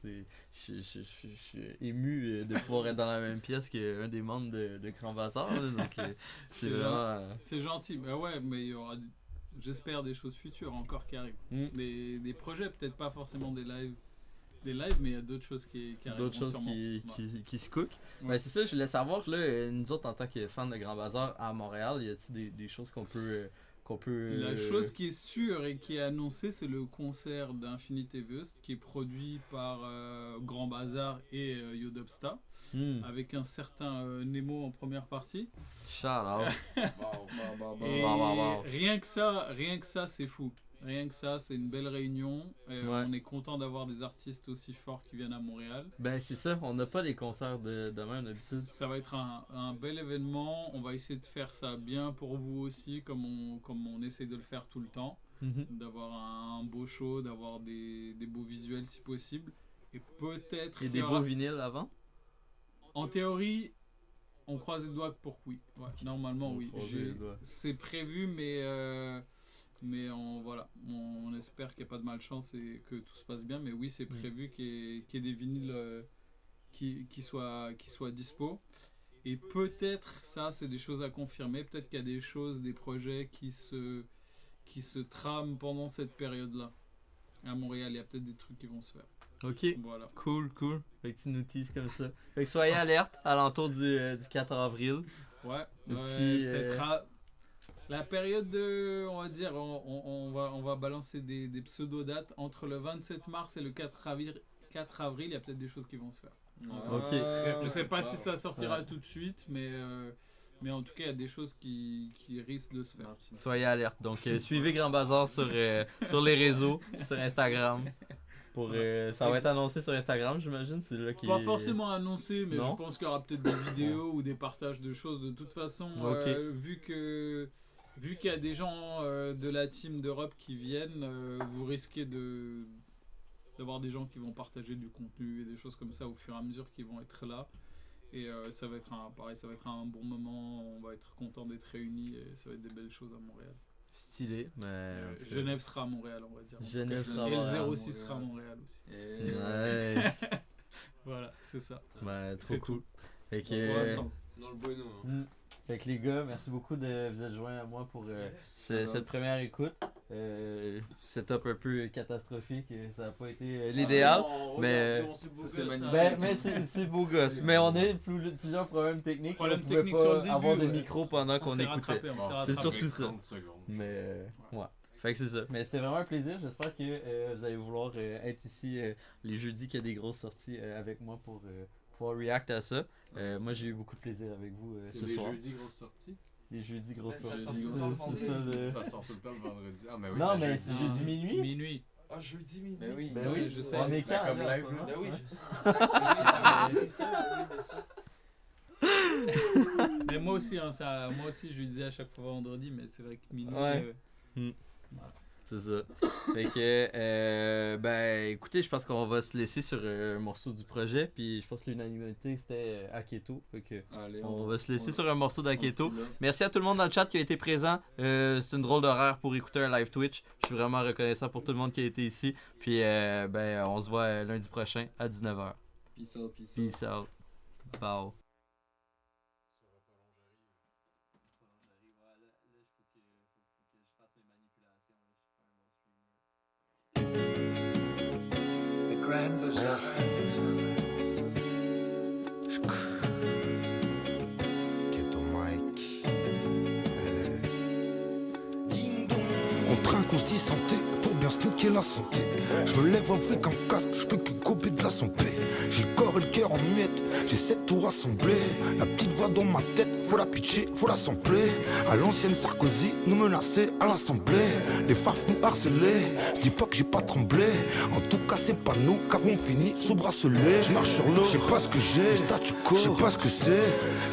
je suis ému de pouvoir être dans la même pièce qu'un des membres de Grand Bazar. Là, donc c'est vraiment. C'est gentil, mais ouais, mais il y aura, j'espère, des choses futures encore qui arrivent. Des projets, peut-être pas forcément des lives, mais il y a d'autres choses qui arrivent. D'autres choses qui se cookent. Ouais. Ben, c'est ça, je voulais savoir, là, nous autres, en tant que fans de Grand Bazar à Montréal, y a-t-il des choses qu'on peut. La chose qui est sûre et qui est annoncée, c'est le concert d'Infinite West qui est produit par Grand Bazar et Yodopsta avec un certain Nemo en première partie. Shout out. Rien que ça c'est fou. Rien que ça, c'est une belle réunion. On est content d'avoir des artistes aussi forts qui viennent à Montréal. Ben c'est ça, on n'a pas les concerts de demain d'habitude. Ça va être un bel événement. On va essayer de faire ça bien pour vous aussi, comme on essaie de le faire tout le temps. D'avoir un beau show, d'avoir des beaux visuels si possible. Et peut-être... Et des beaux vinyles avant? En théorie, on croise les doigts pour que oui. Ouais, normalement, oui. C'est prévu, mais on espère qu'il n'y a pas de malchance et que tout se passe bien. Mais oui, c'est prévu qu'il y ait des vinyles qui soient dispo. Et peut-être, ça, c'est des choses à confirmer. Peut-être qu'il y a des choses, des projets qui se trament pendant cette période-là. À Montréal, il y a peut-être des trucs qui vont se faire. Ok, voilà. Cool. Fait que tu nous teases comme ça. Fait que soyez alerte à l'entour du 4 avril. Ouais, peut-être la période de, on va dire, on va balancer des pseudo-dates entre le 27 mars et le 4 avril, il y a peut-être des choses qui vont se faire. Je sais pas si ça sortira tout de suite, mais en tout cas, il y a des choses qui risquent de se faire. Soyez alerte. Donc, suivez Grand Bazar sur les réseaux, sur Instagram. Ça va être annoncé sur Instagram, j'imagine. C'est là Pas forcément annoncé, mais je pense qu'il y aura peut-être des vidéos ou des partages de choses. De toute façon, vu qu'il y a des gens de la team d'Europe qui viennent, vous risquez d'avoir des gens qui vont partager du contenu et des choses comme ça au fur et à mesure qui vont être là. Et ça va être un bon moment. On va être content d'être réunis et ça va être des belles choses à Montréal. Stylé, mais Genève sera à Montréal, on va dire. Genève sera à Montréal. Et le 06 sera à Montréal aussi. Nice. Voilà, c'est ça. Ben, trop cool. Fait que, pour l'instant. Dans le bueno. Fait que les gars, merci beaucoup de vous être joints à moi pour cette première écoute. Setup un peu catastrophique, ça n'a pas été l'idéal, mais c'est beau gosse. Mais on a plusieurs problèmes techniques. On ne pouvait pas avoir de micro pendant qu'on écoutait. C'est surtout ça. Mais ouais. Fait que c'est ça. Mais c'était vraiment un plaisir. J'espère que vous allez vouloir être ici les jeudis qu'il y a des grosses sorties avec moi pour pouvoir react à ça. Moi j'ai eu beaucoup de plaisir avec vous ce soir. Les jeudis grosses sorties? Les jeudis grosses sorties. Ça sort tout le temps le vendredi. Ah, mais oui, non, mais c'est jeudi minuit. Minuit. Ah, jeudi minuit. Ben oui, je sais. On est quand comme live, là? Ben oui, je sais. Mais moi aussi, je lui disais à chaque fois vendredi, mais c'est vrai que minuit. Voilà. C'est ça. Fait que, ben, écoutez, je pense qu'on va se laisser sur un morceau du projet. Puis je pense que l'unanimité c'était Aketo. Fait que, on va se laisser sur un morceau d'Aketo. Merci à tout le monde dans le chat qui a été présent. C'est une drôle d'horaire pour écouter un live Twitch. Je suis vraiment reconnaissant pour tout le monde qui a été ici. Puis, ben, on se voit lundi prochain à 19h. Peace out. Bye. Grand Bazar. Ghetto Mike. On trinque, on se dit santé pour bien snooker la santé. Je me lève avec un casque, je peux que gober de la santé. J'ai le corps et le cœur en miettes, j'essaie de tout rassembler. La petite voix dans ma tête, faut la pitcher, faut la sampler. À l'ancienne Sarkozy, nous menacer à l'Assemblée. Les farfs nous harcelaient, je dis pas que j'ai pas tremblé. En tout cas c'est pas nous qu'avons fini sous bracelet. Je marche sur l'eau, je sais pas ce que j'ai, statu quo, je sais pas ce que c'est.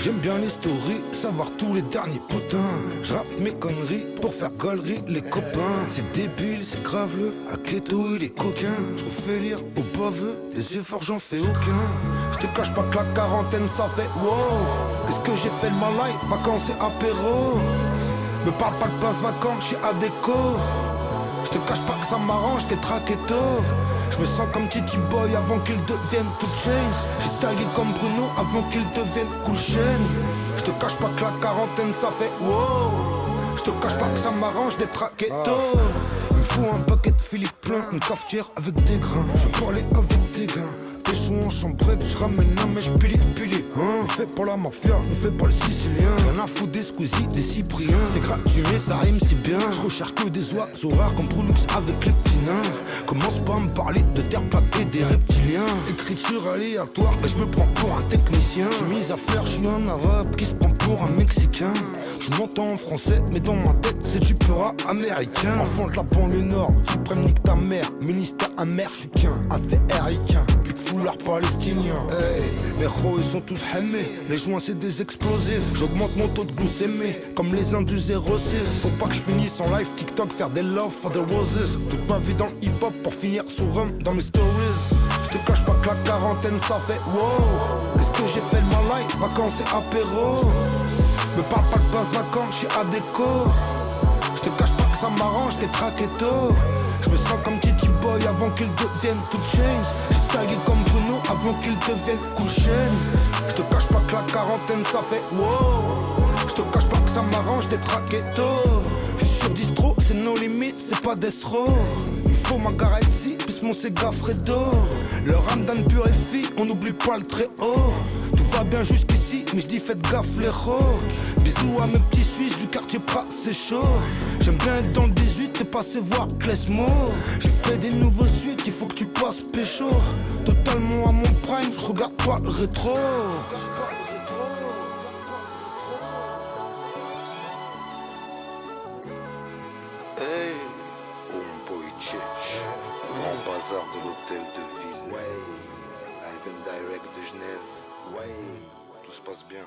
J'aime bien les stories, savoir tous les derniers potins. Je rappe mes conneries pour faire gaulerie les copains. C'est débile, c'est grave le Aketo il est coquin. Je refais lire aux baveux, des efforts j'en fais aucun. Je te cache pas que la quarantaine ça fait wow. Qu'est-ce que j'ai fait de ma life, vacances et apéro. Me parle pas de place vacante chez Adéco. Je te cache pas que ça m'arrange, t'es traqué tôt. Je me sens comme Titi Boy avant qu'il devienne tout James. J'ai tagué comme Bruno avant qu'il devienne Cool Chain. Je te cache pas que la quarantaine ça fait wow. Je te cache pas que ça m'arrange d'être traqué tôt. Il me faut un paquet de Philippe plein, une cafetière avec des grains. Je veux parler avec des gains. Pécho en chambrette, je ramène un mèche pili. On fait pour la mafia, on fait pas le sicilien. Y'en a foutu des Squeezie, des Cypriens. C'est gratuit mais ça rime si bien. Je recherche que des oiseaux rares comme Poulux avec les petits nains. Commence pas à me parler de terre plate et des reptiliens. Écriture aléatoire, et je me prends pour un technicien. J'suis mis à faire, j'suis un arabe qui se prend pour un mexicain. Je m'entends en français, mais dans ma tête c'est du peur roi américain. Enfant de la banlieue nord, suprême nique ta mère. Ministère amer, j'suis qu'un affairicain. Puis de foulard palestinien. Hey, mes ros ils sont tous haimés. Les joints c'est des explosifs. J'augmente mon taux de glycémie comme les Indus 06. Faut pas que je finisse en live TikTok faire des love for the roses. Toute ma vie dans le hip hop pour finir sous rhum dans mes stories. Je te cache pas que la quarantaine ça fait wow. Qu'est-ce que j'ai fait de ma life? Vacances et apéro. Me parle pas de basse vacances chez Adeco. Je te cache pas que ça m'arrange t'es traqué tôt. Je me sens comme Titi Boy avant qu'il devienne tout change. J'ai tagué comme Bruno avant qu'il devienne cool chaîne. Je te cache pas que la quarantaine ça fait wow. Je te cache pas que ça m'arrange d'être traqué tôt. Je suis sur distro, c'est nos limites, c'est pas d'estro. Il faut ma Garetti, plus mon Sega Fredo. Le Ramdan purifie, on n'oublie pas le très haut. Tout va bien jusqu'ici, mais je dis faites gaffe les rocs. Bisous à mes petits Suisses du quartier Prat, c'est chaud. J'aime bien être dans le 18 et passer voir Klesmo. J'ai fait des nouveaux suites, il faut que tu passes pécho. Totalement à mon prime, je regarde pas le rétro. Hey, Homeboy Tchetch, le grand bazar de l'hôtel de ville. Ouais, live and direct de Genève. Ouais, tout se passe bien.